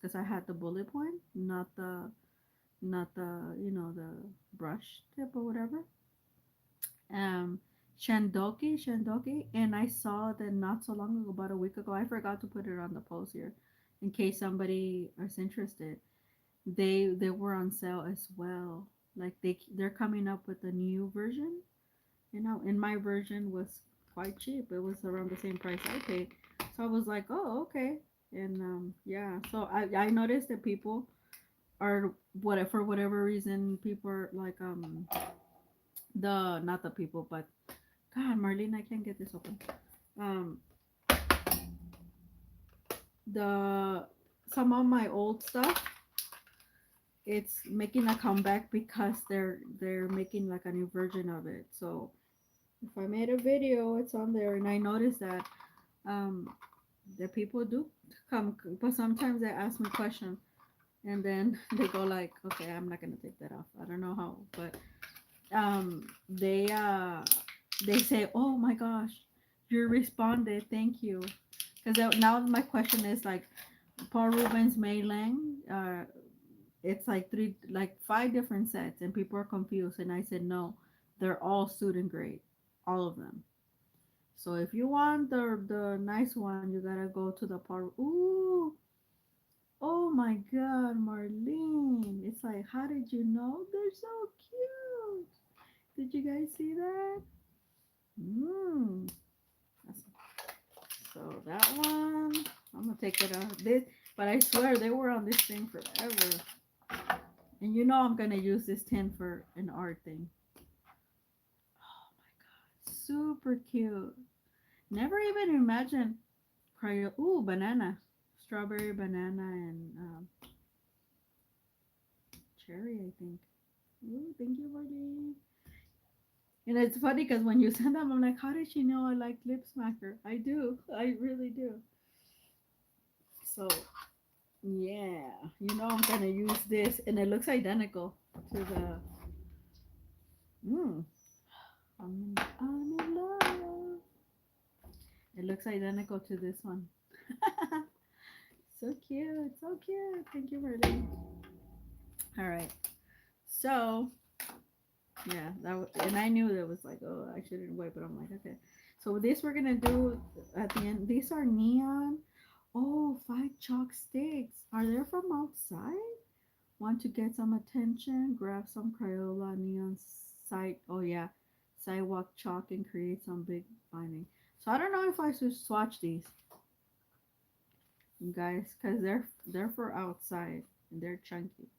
because I had the bullet point, not the the brush tip or whatever. um Shandoki, and I saw that not so long ago, about a week ago. I forgot to put it on the post here in case somebody is interested. They were on sale as well. Like they're coming up with a new version. And my version was quite cheap. It was around the same price I paid. So I was like, oh, okay. And yeah, so I noticed that people are, what, for whatever reason, people are like, the not the people, but God, Marlene, I can't get this open. Um, the Some of my old stuff, it's making a comeback because they're making like a new version of it. So if I made a video, it's on there, and I noticed that um the people do come, but sometimes they ask me questions, and then they go like, okay, I'm not gonna take that off. I don't know how, but um they uh they say, oh my gosh, you responded, thank you. Because now my question is like, Paul Rubens, May Lang, it's like five different sets, and people are confused. And I said, no, they're all student grade, all of them. So if you want the nice one, you gotta go to the Paul. Ooh, oh my God, Marlene! It's like, how did you know? They're so cute. Did you guys see that? Mmm. So that one, I'm gonna take it out. But I swear they were on this thing forever. And I'm gonna use this tin for an art thing. Oh my God, super cute. Never even imagined Crayola. Ooh, banana, strawberry, banana, and cherry, I think. Ooh, thank you, Marty. And it's funny because when you send them, I'm like, how did she know I like lip smacker? I do. I really do. So yeah, I'm gonna use this, and it looks identical to the. Mm, I'm in love. It looks identical to this one. So cute, so cute. Thank you, Marlene. All right, so yeah, and I knew that was like, oh, I shouldn't wait, but I'm like, okay. So this we're gonna do at the end. These are neon. Oh, 5 chalk sticks. Are they from outside? Want to get some attention? Grab some Crayola neon side. Oh yeah, sidewalk chalk and create some big binding. So I don't know if I should swatch these, you guys, because they're for outside and they're chunky.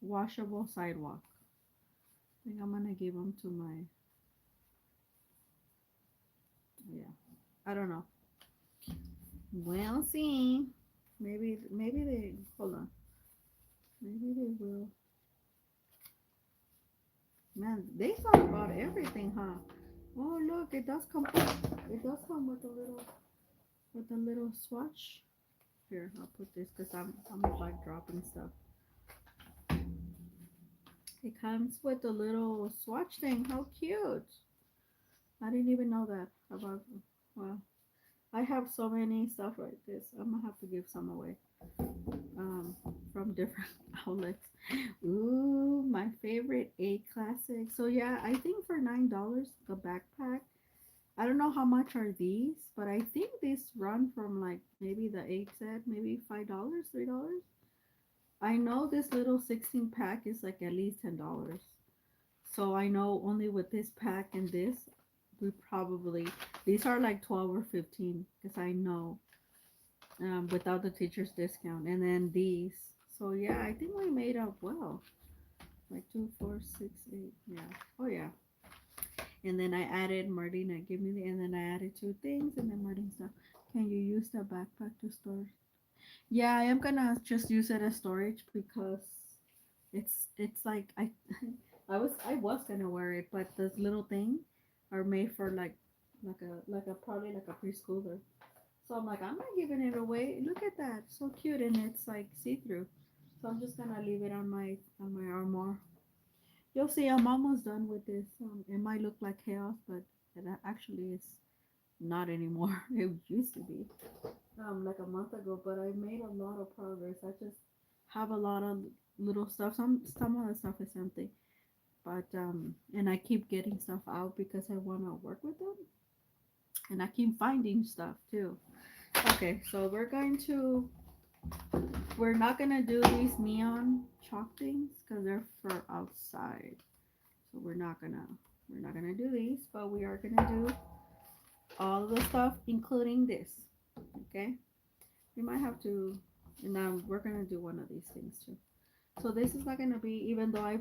Washable sidewalk. I think I'm gonna give them to my, yeah. I don't know. We'll see. Maybe they, hold on. Maybe they will. Man, they thought about everything, huh? Oh look, it does come with a little swatch. Here, I'll put this because I'm like dropping stuff. It comes with a little swatch thing. How cute! I didn't even know that about. Well, I have so many stuff like this. I'm gonna have to give some away. From different outlets. Ooh, my favorite A classic. So yeah, I think for $9 the backpack. I don't know how much are these, but I think these run from like maybe the 8 set, maybe $5, $3. I know this little 16 pack is like at least $10. So I know only with this pack and this, we probably, these are like 12 or 15 because I know, without the teacher's discount. And then these. So yeah, I think we made up well. Like 2, 4, 6, 8. Yeah. Oh yeah. And then I added Martina, give me the, and then I added two things, and then Martina stuff. Can you use the backpack to store? Yeah, I am gonna just use it as storage because it's like I was gonna wear it, but this little thing are made for like a probably like a preschooler. So I'm like, I'm not giving it away. Look at that, so cute, and it's like see through. So I'm just gonna leave it on my armor. You'll see, I'm almost done with this. It might look like chaos, but it actually is not anymore. It used to be like a month ago, but I made a lot of progress. I just have a lot of little stuff. Some of the stuff is empty, but and I keep getting stuff out because I want to work with them, and I keep finding stuff too. Okay, so we're not gonna do these neon chalk things because they're for outside. So we're not gonna do these, but we are gonna do all of the stuff, including this. Okay, we might have to, and we're gonna do one of these things too. So this is not gonna be, even though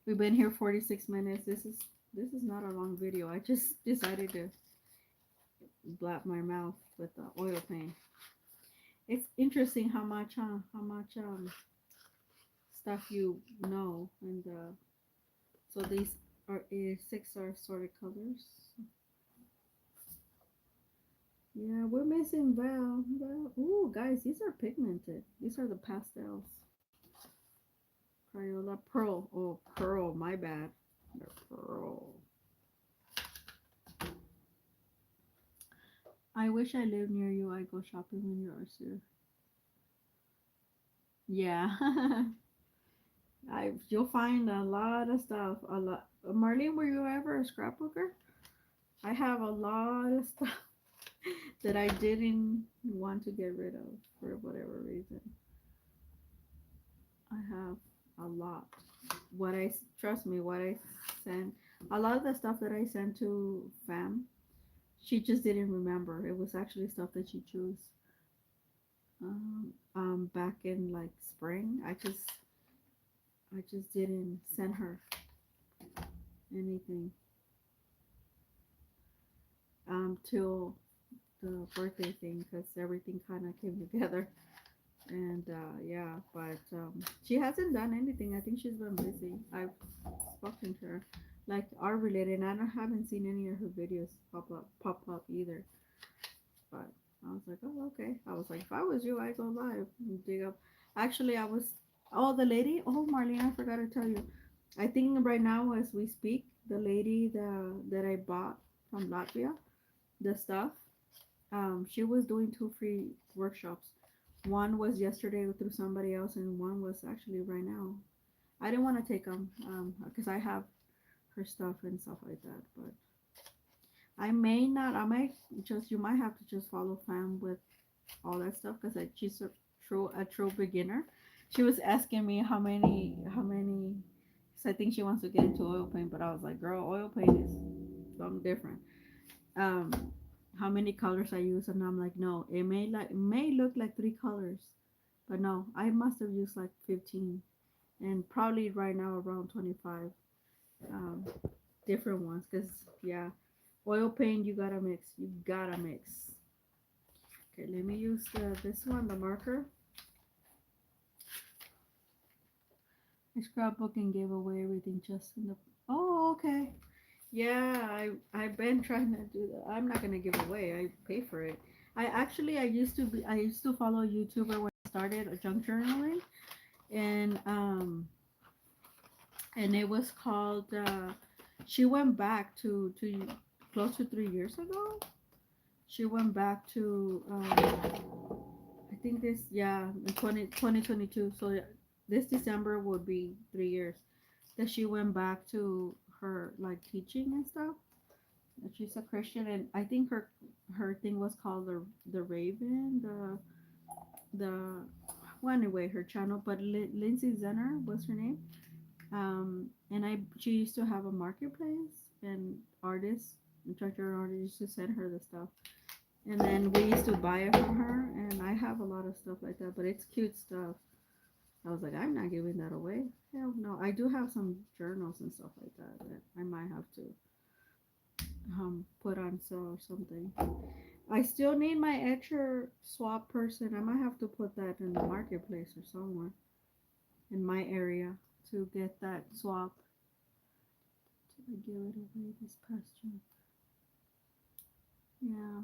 we've been here 46 minutes. This is not a long video. I just decided to blap my mouth with the oil paint. It's interesting how much stuff you know, and so these six are sorted colors. Yeah, we're missing Val. Ooh, guys, these are pigmented. These are the pastels. Crayola Pearl. Oh, Pearl. My bad. They're Pearl. I wish I lived near you. I go shopping when you're here. Yeah. You'll find a lot of stuff. A lot. Marlene, were you ever a scrapbooker? I have a lot of stuff that I didn't want to get rid of for whatever reason. I have a lot. Trust me, what I sent, a lot of the stuff that I sent to fam, she just didn't remember. It was actually stuff that she chose. Back in like spring, I just didn't send her anything till the birthday thing because everything kind of came together. And yeah, but she hasn't done anything. I think she's been busy. I've spoken to her, like art related. And haven't seen any of her videos pop up either. But I was like, oh okay. I was like, if I was you, I'd go live and dig up. Actually, I was. Oh, the lady. Oh, Marlene, I forgot to tell you. I think right now, as we speak, the lady that I bought from Latvia, the stuff. She was doing two free workshops. One was yesterday through somebody else, and one was actually right now. I didn't want to take them because I have her stuff and stuff like that. But I may not. I might just. You might have to just follow Fam with all that stuff because she's a true beginner. She was asking me how many. Cause I think she wants to get into oil paint, but I was like, girl, oil paint is something different. Um, how many colors I use, and I'm like, no, it may look like 3 colors, but no, I must have used like 15, and probably right now around 25 um, different ones. Cause yeah, oil paint you gotta mix. Okay, let me use this one, the marker. I scrapbook and gave away everything just in the. Oh, okay. Yeah, I've been trying to do that. I'm not gonna give away. I pay for it. I used to follow a YouTuber when I started a junk journaling, and it was called. She went back to close to 3 years ago. She went back to I think this, yeah, in 2022. So yeah, this December would be 3 years that she went back to her like teaching and stuff. She's a Christian, and I think her thing was called the Raven, the well, anyway, her channel. But Lindsay Zenner was her name. And she used to have a marketplace, and artists, instructor artists used to send her the stuff, and then we used to buy it from her. And I have a lot of stuff like that, but it's cute stuff. I was like, I'm not giving that away. Hell no. I do have some journals and stuff like that that I might have to put on sale or something. I still need my extra swap person. I might have to put that in the marketplace or somewhere in my area to get that swap. Did I give it away this past June? Yeah.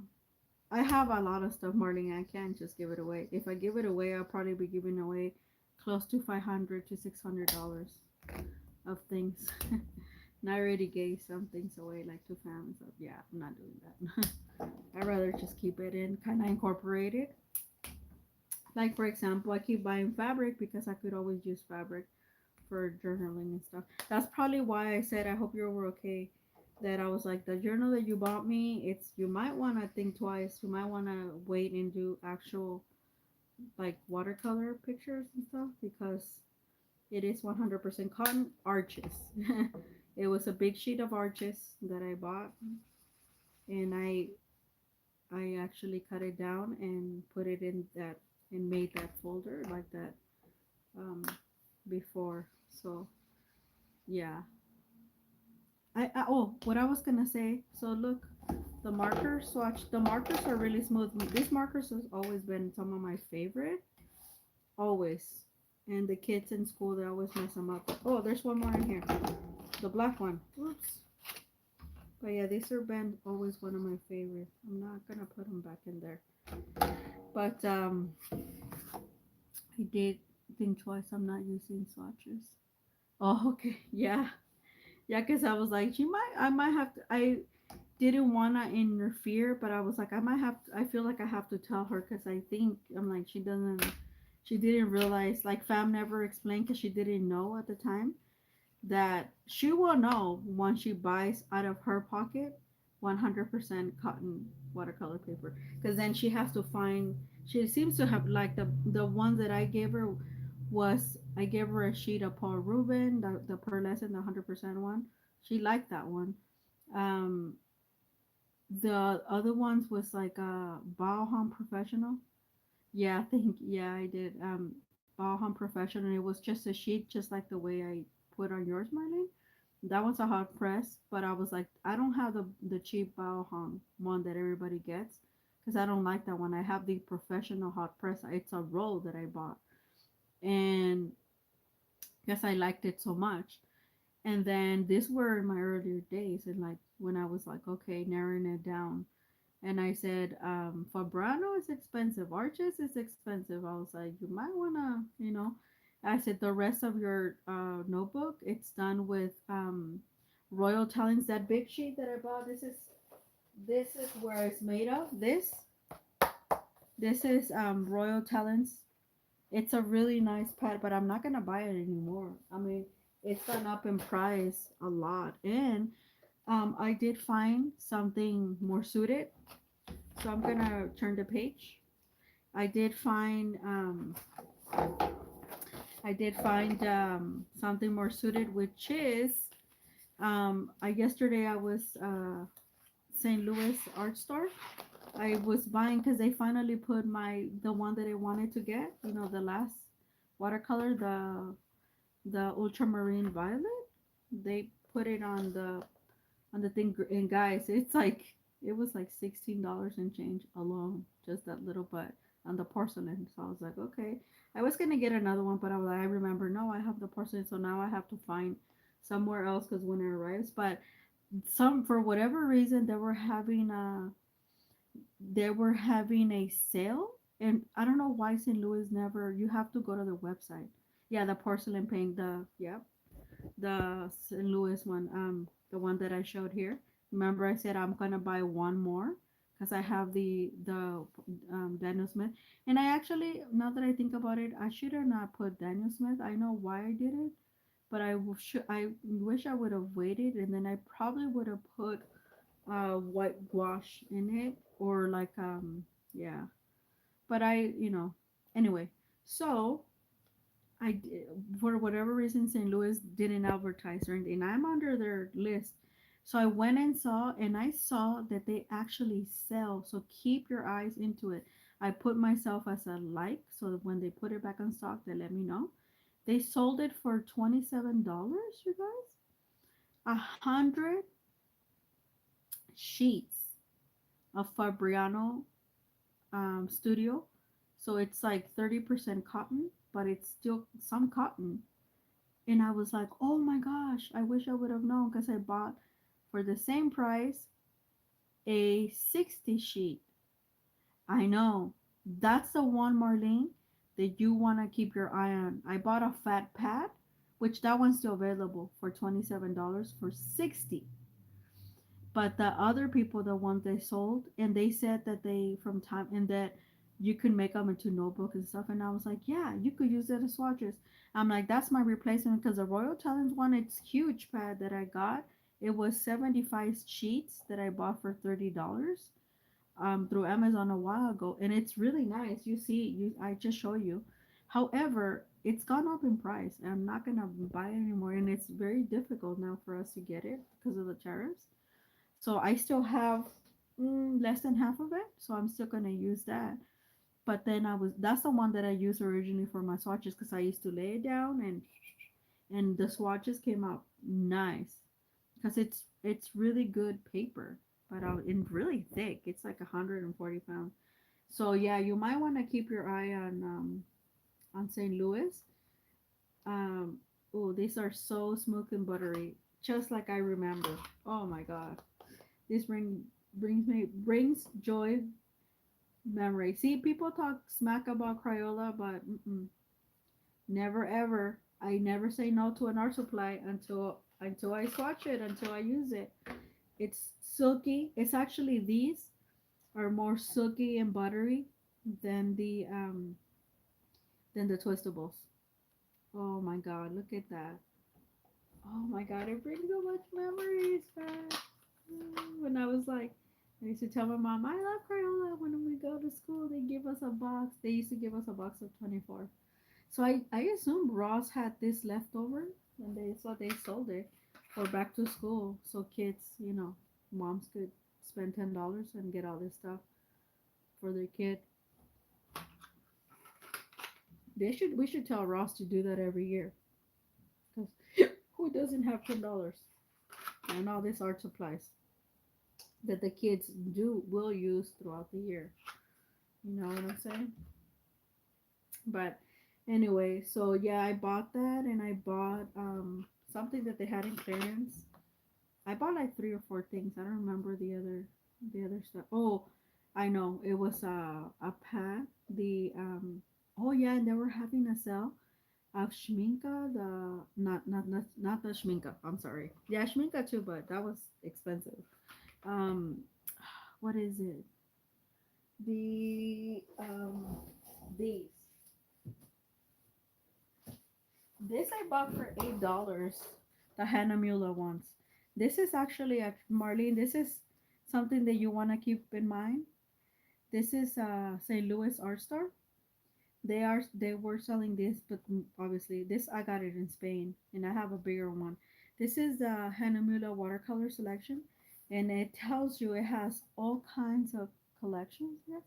I have a lot of stuff, Marlene. I can't just give it away. If I give it away, I'll probably be giving away close to $500 to $600 of things. And I already gave some things away, like to families. So yeah, I'm not doing that. I'd rather just keep it in, kind of incorporate it. Like for example, I keep buying fabric because I could always use fabric for journaling and stuff. That's probably why I said I hope you were okay. That I was like, the journal that you bought me, it's, you might want to think twice. You might want to wait and do actual like watercolor pictures and stuff, because it is 100% cotton arches. It was a big sheet of arches that I bought, and I actually cut it down and put it in that, and made that folder like that um, before. So yeah, oh, what I was gonna say. So look, the marker swatch. The markers are really smooth. This markers has always been some of my favorite. Always. And the kids in school, they always mess them up. Oh, there's one more in here. The black one. Oops. But yeah, these are been always one of my favorite. I'm not gonna put them back in there. But I did think twice. I'm not using swatches. Oh, okay. Yeah. Yeah, because I was like, I might have to, I didn't want to interfere, but I was like, I might have to, I feel like I have to tell her, because I think, I'm like, she didn't realize, like, fam never explained, because she didn't know at the time, that she will know once she buys out of her pocket 100% cotton watercolor paper, because then she has to find, she seems to have, like, the one that I gave her was, I gave her a sheet of Paul Rubin, the pearlescent, the 100% one. She liked that one. um the other ones was like Bauhaus Professional. Yeah, I think, yeah, I did. Bauhaus Professional. And it was just a sheet, just like the way I put on yours, Marlene. That was a hot press, but I was like, I don't have the cheap Bauhaus one that everybody gets, because I don't like that one. I have the professional hot press. It's a roll that I bought, and because I liked it so much. And then these were in my earlier days, and like when I was like, okay, narrowing it down. And I said, Fabrano is expensive. Arches is expensive. I was like, you might wanna, I said the rest of your notebook, it's done with Royal Talents. That big sheet that I bought. This is where it's made of. This is Royal Talents. It's a really nice pad, but I'm not gonna buy it anymore. I mean, it's gone up in price a lot, and I did find something more suited. So I'm gonna turn the page. I did find something more suited, which is I yesterday I was St. Louis Art Store. I was buying because they finally put the one that I wanted to get. The last watercolor, the ultramarine violet. They put it on the thing, and guys, it was like $16 and change alone, just that little, but on the porcelain. So I was like, okay. I was gonna get another one, but I remember, no, I have the porcelain, so now I have to find somewhere else because when it arrives. But some, for whatever reason, they were having a sale, and I don't know why St. Louis never. You have to go to the website. Yeah, the porcelain paint. The St. Louis one, the one that I showed here. Remember, I said I'm gonna buy one more because I have the Daniel Smith, and I actually, now that I think about it, I should have not put Daniel Smith. I know why I did it, but I wish I would have waited, and then I probably would have put white wash in it, or like yeah. But anyway. So I did, for whatever reason, St. Louis didn't advertise or anything. I'm under their list. So I went and saw, and I saw that they actually sell. So keep your eyes into it. I put myself as a like, so that when they put it back on stock, they let me know. They sold it for $27, you guys. 100 sheets of Fabriano Studio. So it's like 30% cotton, but it's still some cotton. And I was like, oh my gosh, I wish I would have known, because I bought for the same price a 60 sheet. I know. That's the one, Marlene, that you want to keep your eye on. I bought a fat pad, which that one's still available for $27 for 60. But the other people, the ones they sold, and they said that they from time and that you could make them into notebooks and stuff. And I was like, yeah, you could use it as swatches. I'm like, that's my replacement, because the Royal Challenge one, it's huge pad that I got. It was 75 sheets that I bought for $30 through Amazon a while ago, and it's really nice. You see, I just show you. However, it's gone up in price. And I'm not gonna buy it anymore, and it's very difficult now for us to get it because of the tariffs. So I still have less than half of it, so I'm still gonna use that. But then that's the one that I used originally for my swatches, because I used to lay it down, and the swatches came out nice, because it's really good paper, but it's really thick. It's like 140 pounds. So yeah, you might want to keep your eye on St. Louis. Um, oh, these are so smooth and buttery, just like I remember. Oh my god, this brings joy memory. See, people talk smack about Crayola, but never ever. I never say no to an art supply until I swatch it, until I use it. It's silky. It's actually, these are more silky and buttery than the twistables. Oh my god, look at that. Oh my god, it brings so much memories back. When I was like, I used to tell my mom, I love Crayola. When we go to school, they give us a box. They used to give us a box of 24. So I assumed Ross had this left over, and they sold it for back to school, so kids, moms could spend $10 and get all this stuff for their kid. We should tell Ross to do that every year, because who doesn't have $10 and all this art supplies that the kids will use throughout the year? You know what I'm saying? But anyway, so yeah, I bought that, and I bought something that they had in clearance. I bought like three or four things. I don't remember the other stuff. Oh, I know, it was a pad. The oh yeah, and they were having a sale of Schminka. The not the Schminka. I'm sorry. Yeah, Schminka too, but that was expensive. Um, what is it? The these This I bought for $8. The Hannah Mula ones. This is actually a Marlene. This is something that you want to keep in mind. This is St. Louis Art Store. They were selling this, but obviously this I got it in Spain, and I have a bigger one. This is the Hannah Mula watercolor selection, and it tells you it has all kinds of collections here.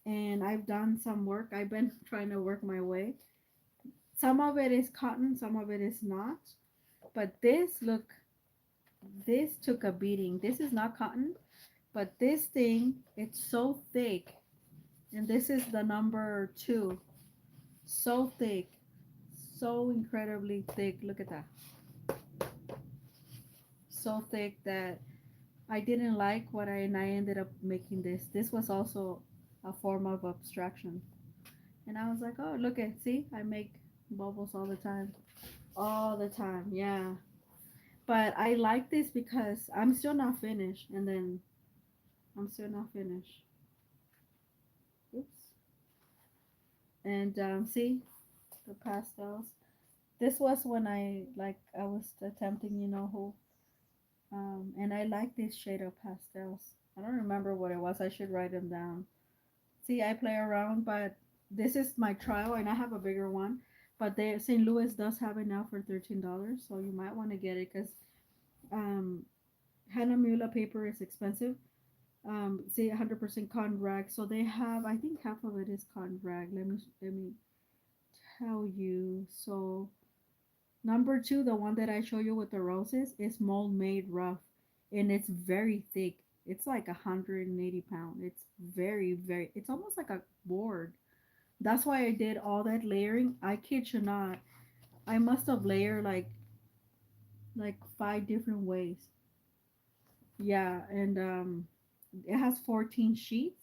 And I've done some work. I've been trying to work my way. Some of it is cotton, some of it is not. But this took a beating. This is not cotton, but this thing, it's so thick. And this is the number 2. So thick. So incredibly thick. Look at that. So thick that I didn't like what and I ended up making this. This was also a form of abstraction. And I was like, oh, look at, see, I make bubbles all the time. All the time, yeah. But I like this because I'm still not finished. And then I'm still not finished. Oops. And see the pastels. This was when I was attempting, who And I like this shade of pastels. I don't remember what it was. I should write them down. See, I play around, but this is my trial, and I have a bigger one. But St. Louis does have it now for $13, so you might want to get it because um, Hanamula paper is expensive. Say 100% cotton rag, so they have. I think half of it is cotton rag. Let me tell you. So number two, the one that I show you with the roses, is mold made rough, and it's very thick. It's like 180 pound. It's very. It's almost like a board. That's why I did all that layering. I kid you not. I must have layered like five different ways. Yeah, and it has 14 sheets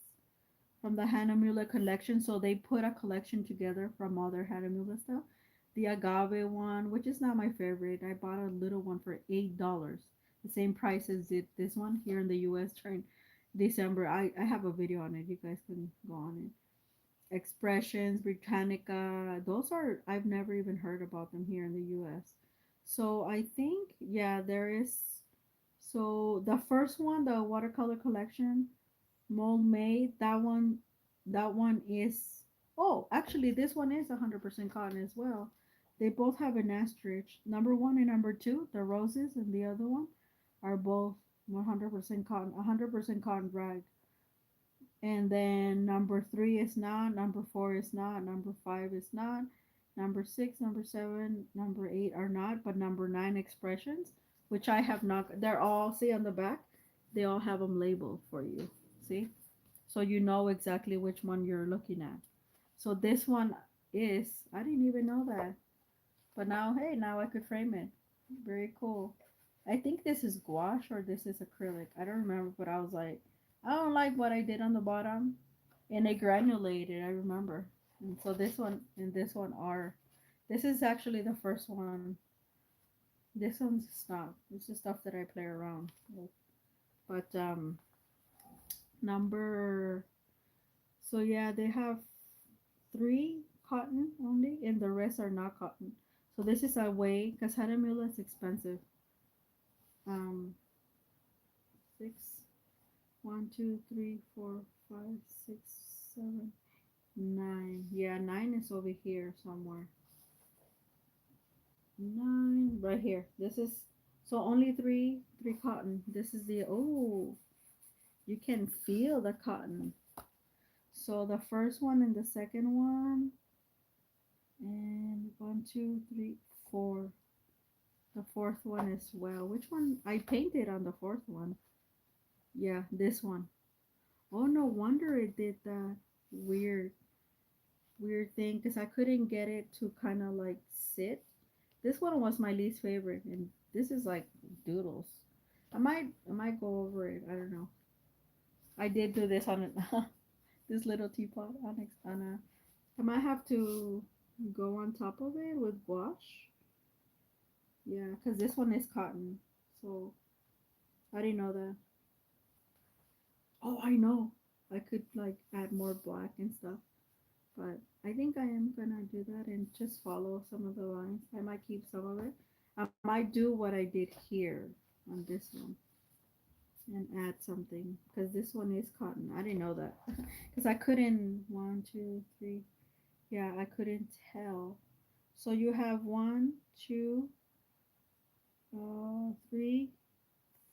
from the Hannah Muller collection. So they put a collection together from all their Hannah Muller stuff. The agave one, which is not my favorite, I bought a little one for $8, the same price as this one here in the U.S. during December. I have a video on it. You guys can go on it. Expressions, Britannica, those are I've never even heard about them here in the U.S. So I think yeah, there is. So the first one, the watercolor collection, mold made, that one is, oh, actually this one is 100% cotton as well. They both have an asterisk. Number one and number two, the roses, and the other one are both 100% cotton, 100% cotton rag. And then number three is not, number four is not, number five is not, number six, number seven, number eight are not, but number nine, expressions, which I have not, they're all, see on the back, they all have them labeled for you. See? So you know exactly which one you're looking at. So this one is, I didn't even know that. But now, hey, now I could frame it. Very cool. I think this is gouache or this is acrylic. I don't remember, but I was like, I don't like what I did on the bottom. And it granulated, I remember. And so this one and this one are, this is actually the first one. This one's not. It's just stuff that I play around with. But number, so yeah, they have three cotton only, and the rest are not cotton. So this is a way because Hadamula is expensive. Um, six, one, two, three, four, five, six, seven, nine. Yeah, nine is over here somewhere. Nine right here. This is so only three cotton. This is the oh, you can feel the cotton. So the first one and the second one, and one, two, three, four. The fourth one as well. Which one? I painted on the fourth one. Yeah, this one. Oh, no wonder it did that weird, weird thing because I couldn't get it to kind of like sit. This one was my least favorite, and this is like doodles. I might go over it. I don't know. I did do this on this little teapot on a. I might have to go on top of it with gouache. Yeah, because this one is cotton. So I didn't know that. Oh, I know. I could like add more black and stuff. But I think I am gonna do that and just follow some of the lines. I might keep some of it. I might do what I did here on this one and add something because this one is cotton. I didn't know that because I couldn't. One, two, three. Yeah, I couldn't tell. So you have one, two, three,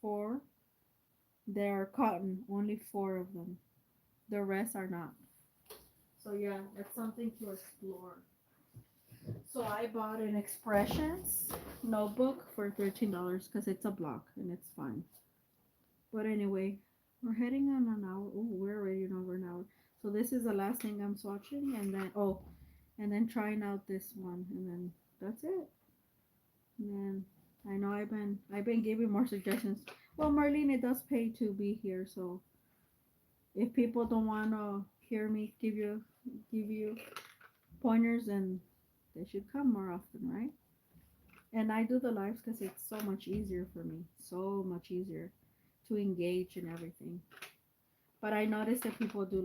four. They are cotton. Only four of them. The rest are not. So yeah, that's something to explore. So I bought an expressions notebook for $13 because it's a block and it's fine. But anyway, we're heading on an hour. Oh, we're already in over an hour. So this is the last thing I'm swatching, and then and then trying out this one, and then that's it. And then I know I've been giving more suggestions. Well, Marlene, it does pay to be here, so if people don't want to hear me give you pointers, then they should come more often, right? And I do the lives because it's so much easier for me, so much easier to engage and everything. But I noticed that people do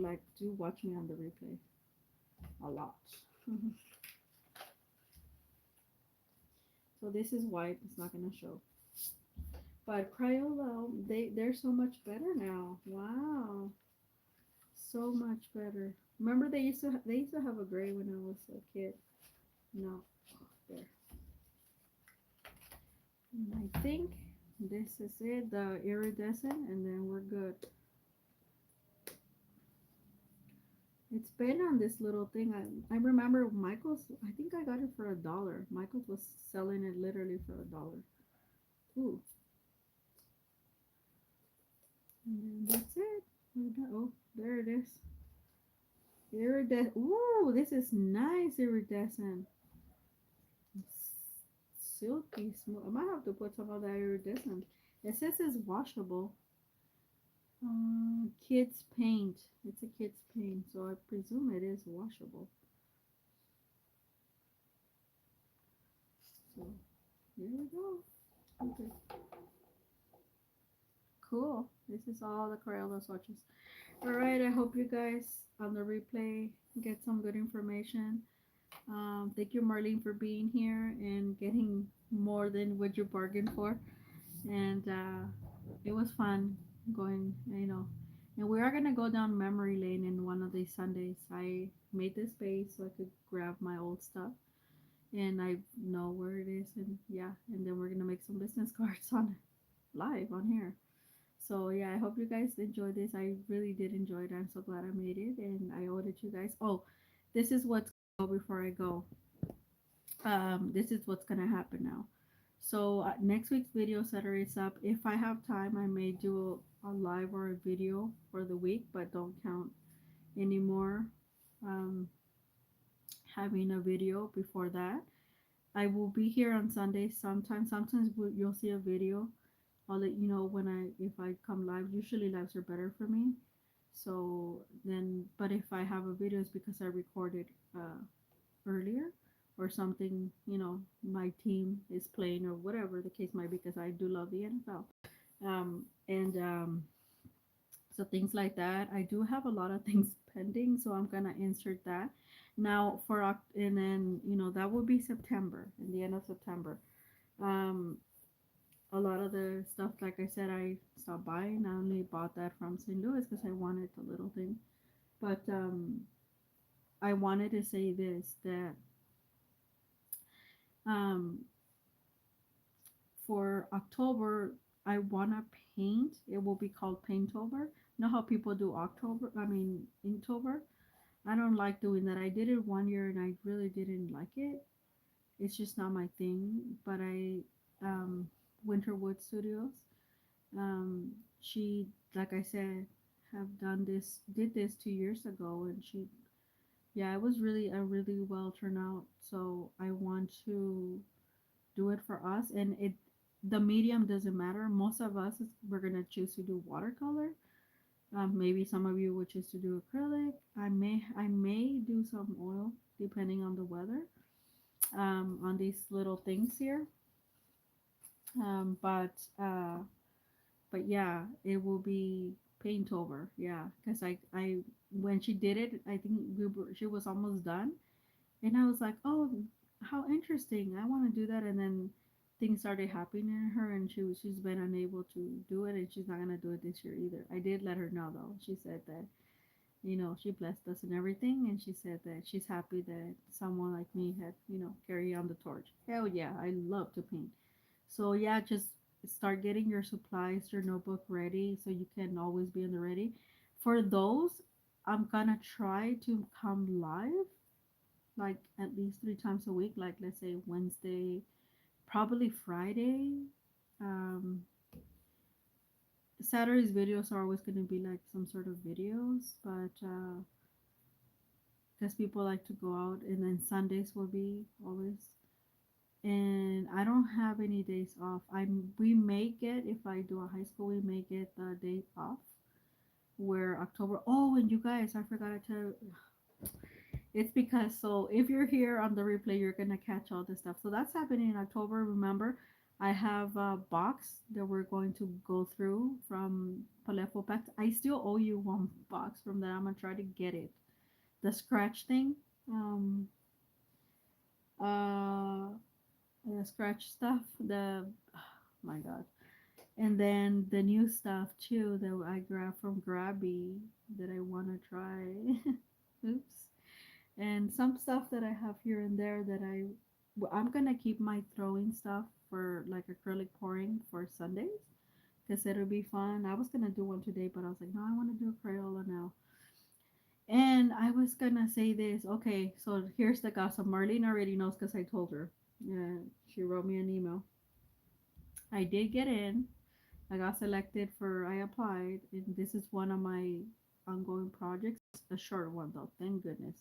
watch me on the replay a lot. So this is white. It's not gonna show. But Crayola, they're so much better now. Wow, so much better. Remember they used to have a gray when I was a kid. No, there. And I think this is it, the iridescent, and then we're good. It's been on this little thing. I remember Michael's. I think I got it for $1. Michael's was selling it literally for $1. Ooh, and then that's it. Oh, there it is. Iridescent. Ooh, this is nice iridescent. Silky smooth. I might have to put some of that iridescent. It says it's washable. Kids paint. It's a kids paint, so I presume it is washable. So here we go. Okay, cool. This is all the Crayola swatches. All right. I hope you guys on the replay get some good information. Thank you, Marlene, for being here and getting more than what you bargained for. And it was fun going, And we are gonna go down memory lane in one of these Sundays. I made this space so I could grab my old stuff, and I know where it is, and yeah, and then we're gonna make some business cards on live on here. So yeah, I hope you guys enjoyed this. I really did enjoy it. I'm so glad I made it, and I owed it to you guys. Oh, this is what's before I go. This is what's gonna happen now. So next week's video setter is up. If I have time, I may do a live or a video for the week, but don't count anymore. Um, Having a video before that. I will be here on Sunday. Sometimes you'll see a video. I'll let you know when if I come live. Usually lives are better for me. So then, but if I have a video, it's because I recorded earlier or something, my team is playing or whatever the case might be, because I do love the NFL. And So things like that. I do have a lot of things pending, so I'm gonna insert that now and then that will be September, in the end of September. Um, a lot of the stuff, like I said, I stopped buying. I only bought that from St. Louis because I wanted the little thing, but I wanted to say this that um, for October, I want to paint. It will be called Painttober. You know how people do Inktober? I don't like doing that. I did it one year and I really didn't like it. It's just not my thing. But Winterwood Studios, she, like I said, did this 2 years ago, and yeah, it was really a really well turned out. So I want to do it for us, and the medium doesn't matter. Most of us we're gonna choose to do watercolor. Maybe some of you would choose to do acrylic. I may do some oil depending on the weather. On these little things here. Um, but uh, but yeah, it will be paint over. Yeah, because I when she did it, I think she was almost done, and I was like, oh, how interesting. I want to do that, and then things started happening in her, and she's been unable to do it, and she's not gonna do it this year either. I did let her know though. She said that she blessed us and everything, and she said that she's happy that someone like me had carry on the torch. Hell yeah, I love to paint. So yeah, just start getting your supplies, your notebook ready, so you can always be on the ready. For those, I'm gonna try to come live like at least 3 times a week, like let's say Wednesday, probably Friday. Um, Saturday's videos are always going to be like some sort of videos, but because people like to go out, and then Sundays will be always. And I don't have any days off. We may get, if I do a high school, we may get the day off. Where October. Oh, and you guys, I forgot to tell. It's because, so if you're here on the replay, you're gonna catch all this stuff. So that's happening in October. Remember, I have a box that we're going to go through from Palepo Packs. I still owe you one box from that. I'm gonna try to get it. The scratch thing. Um. Uh. The scratch stuff. Oh my God. And then the new stuff too that I grabbed from Grabby that I want to try. Oops. And some stuff that I have here and there that I'm gonna keep my throwing stuff for like acrylic pouring for Sundays because it'll be fun. I was gonna do one today, but I was like, no, I want to do a Crayola now. And I was gonna say this. Okay, so here's the gossip. Marlene already knows because I told her. Yeah, she wrote me an email. I did get in. I got selected for. I applied, and this is one of my ongoing projects. A short one though, thank goodness.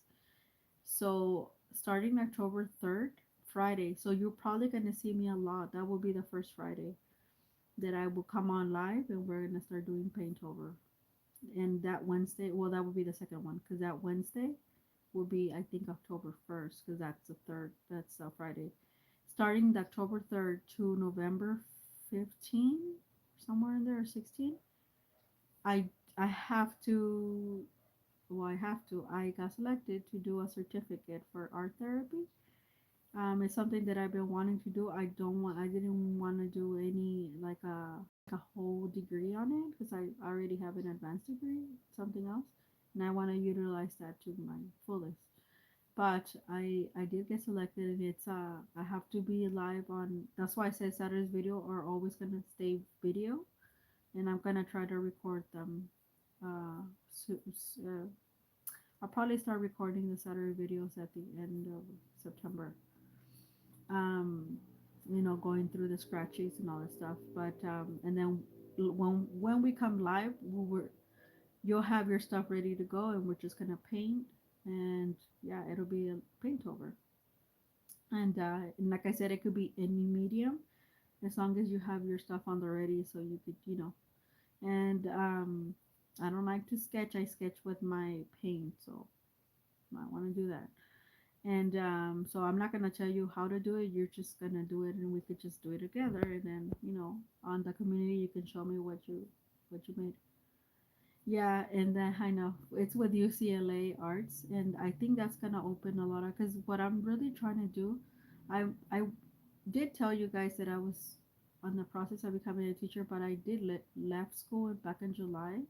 So starting October 3rd, Friday. So you're probably gonna see me a lot. That will be the first Friday that I will come on live, and we're gonna start doing paint over. And that Wednesday, well, that will be the second one because that Wednesday will be I think October 1st because that's the third. That's Friday. Starting the October 3rd to November 15, somewhere in there, or 16. I I have to. Well, I have to. I got selected to do a certificate for art therapy. It's something that I've been wanting to do. I didn't want to do any like a whole degree on it because I already have an advanced degree, something else, and I want to utilize that to my fullest. But I did get selected, and it's I have to be live on. That's why I said Saturday's video are always gonna stay video, and I'm gonna try to record them. Uh, so, I'll probably start recording the Saturday videos at the end of September. Um, going through the scratches and all that stuff. But and then when we come live, you'll have your stuff ready to go, and we're just gonna paint, and yeah, it'll be a paint over. And like I said, it could be any medium as long as you have your stuff on the ready, so you could And I don't like to sketch. I sketch with my paint, so I want to do that. And so I'm not gonna tell you how to do it. You're just gonna do it, and we could just do it together. And then on the community, you can show me what you made. Yeah, and then I know it's with UCLA Arts, and I think that's gonna open a lot of because what I'm really trying to do, I did tell you guys that I was on the process of becoming a teacher, but I did left school back in July.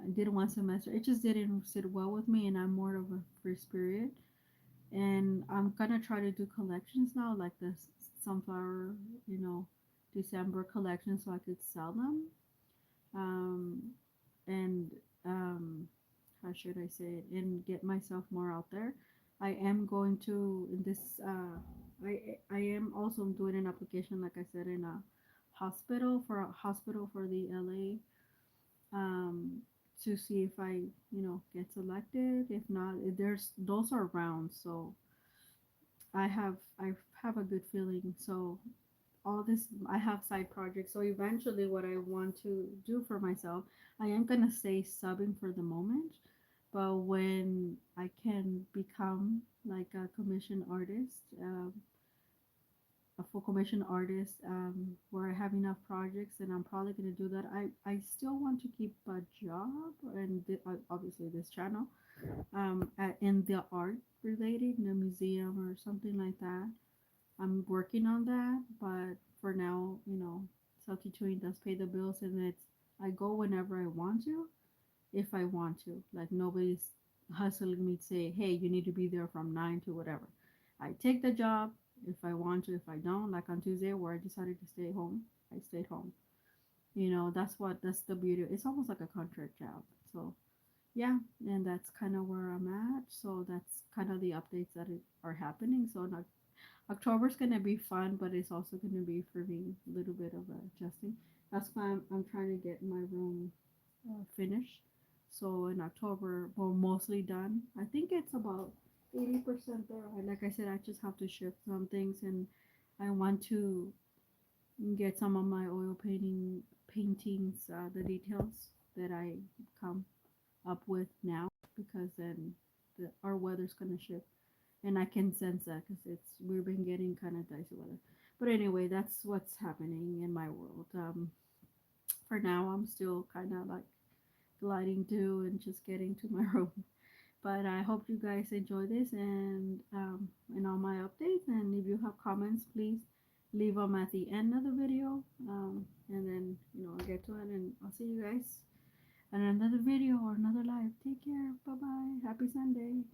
I did one semester. It just didn't sit well with me, and I'm more of a free spirit. And I'm gonna try to do collections now, like the sunflower, you know, December collection, so I could sell them. Um, and how should I say it? And get myself more out there. I am going to in this. I am also doing an application, like I said, in a hospital for the LA. To see if I get selected. If not, there's those are rounds, so I have a good feeling. So all this I have side projects. So eventually, what I want to do for myself, I am gonna stay subbing for the moment. But when I can become like a commission artist, a full commission artist, where I have enough projects, and I'm probably gonna do that. I still want to keep a job and obviously this channel, in the art related, in a museum or something like that. I'm working on that, but for now, substituting does pay the bills, and I go whenever I want to, if I want to. Like nobody's hustling me to say, hey, you need to be there from 9 to whatever. I take the job if I want to. If I don't, like on Tuesday where I decided to stay home, I stayed home. That's the beauty. It's almost like a contract job. So yeah, and that's kind of where I'm at. So that's kind of the updates that are happening. So not October's gonna be fun, but it's also gonna be for me a little bit of adjusting. That's why I'm trying to get my room finished. So in October, we're mostly done. I think it's about 80% there. Like I said, I just have to shift some things, and I want to get some of my oil paintings, the details that I come up with now, because then our weather's gonna shift, and I can sense that because we've been getting kind of dicey weather. But anyway, that's what's happening in my world. For now, I'm still kind of like gliding to and just getting to my room. But I hope you guys enjoy this and all my updates. And if you have comments, please leave them at the end of the video, and then I'll get to it, and I'll see you guys in another video or another live. Take care. Bye bye. Happy Sunday.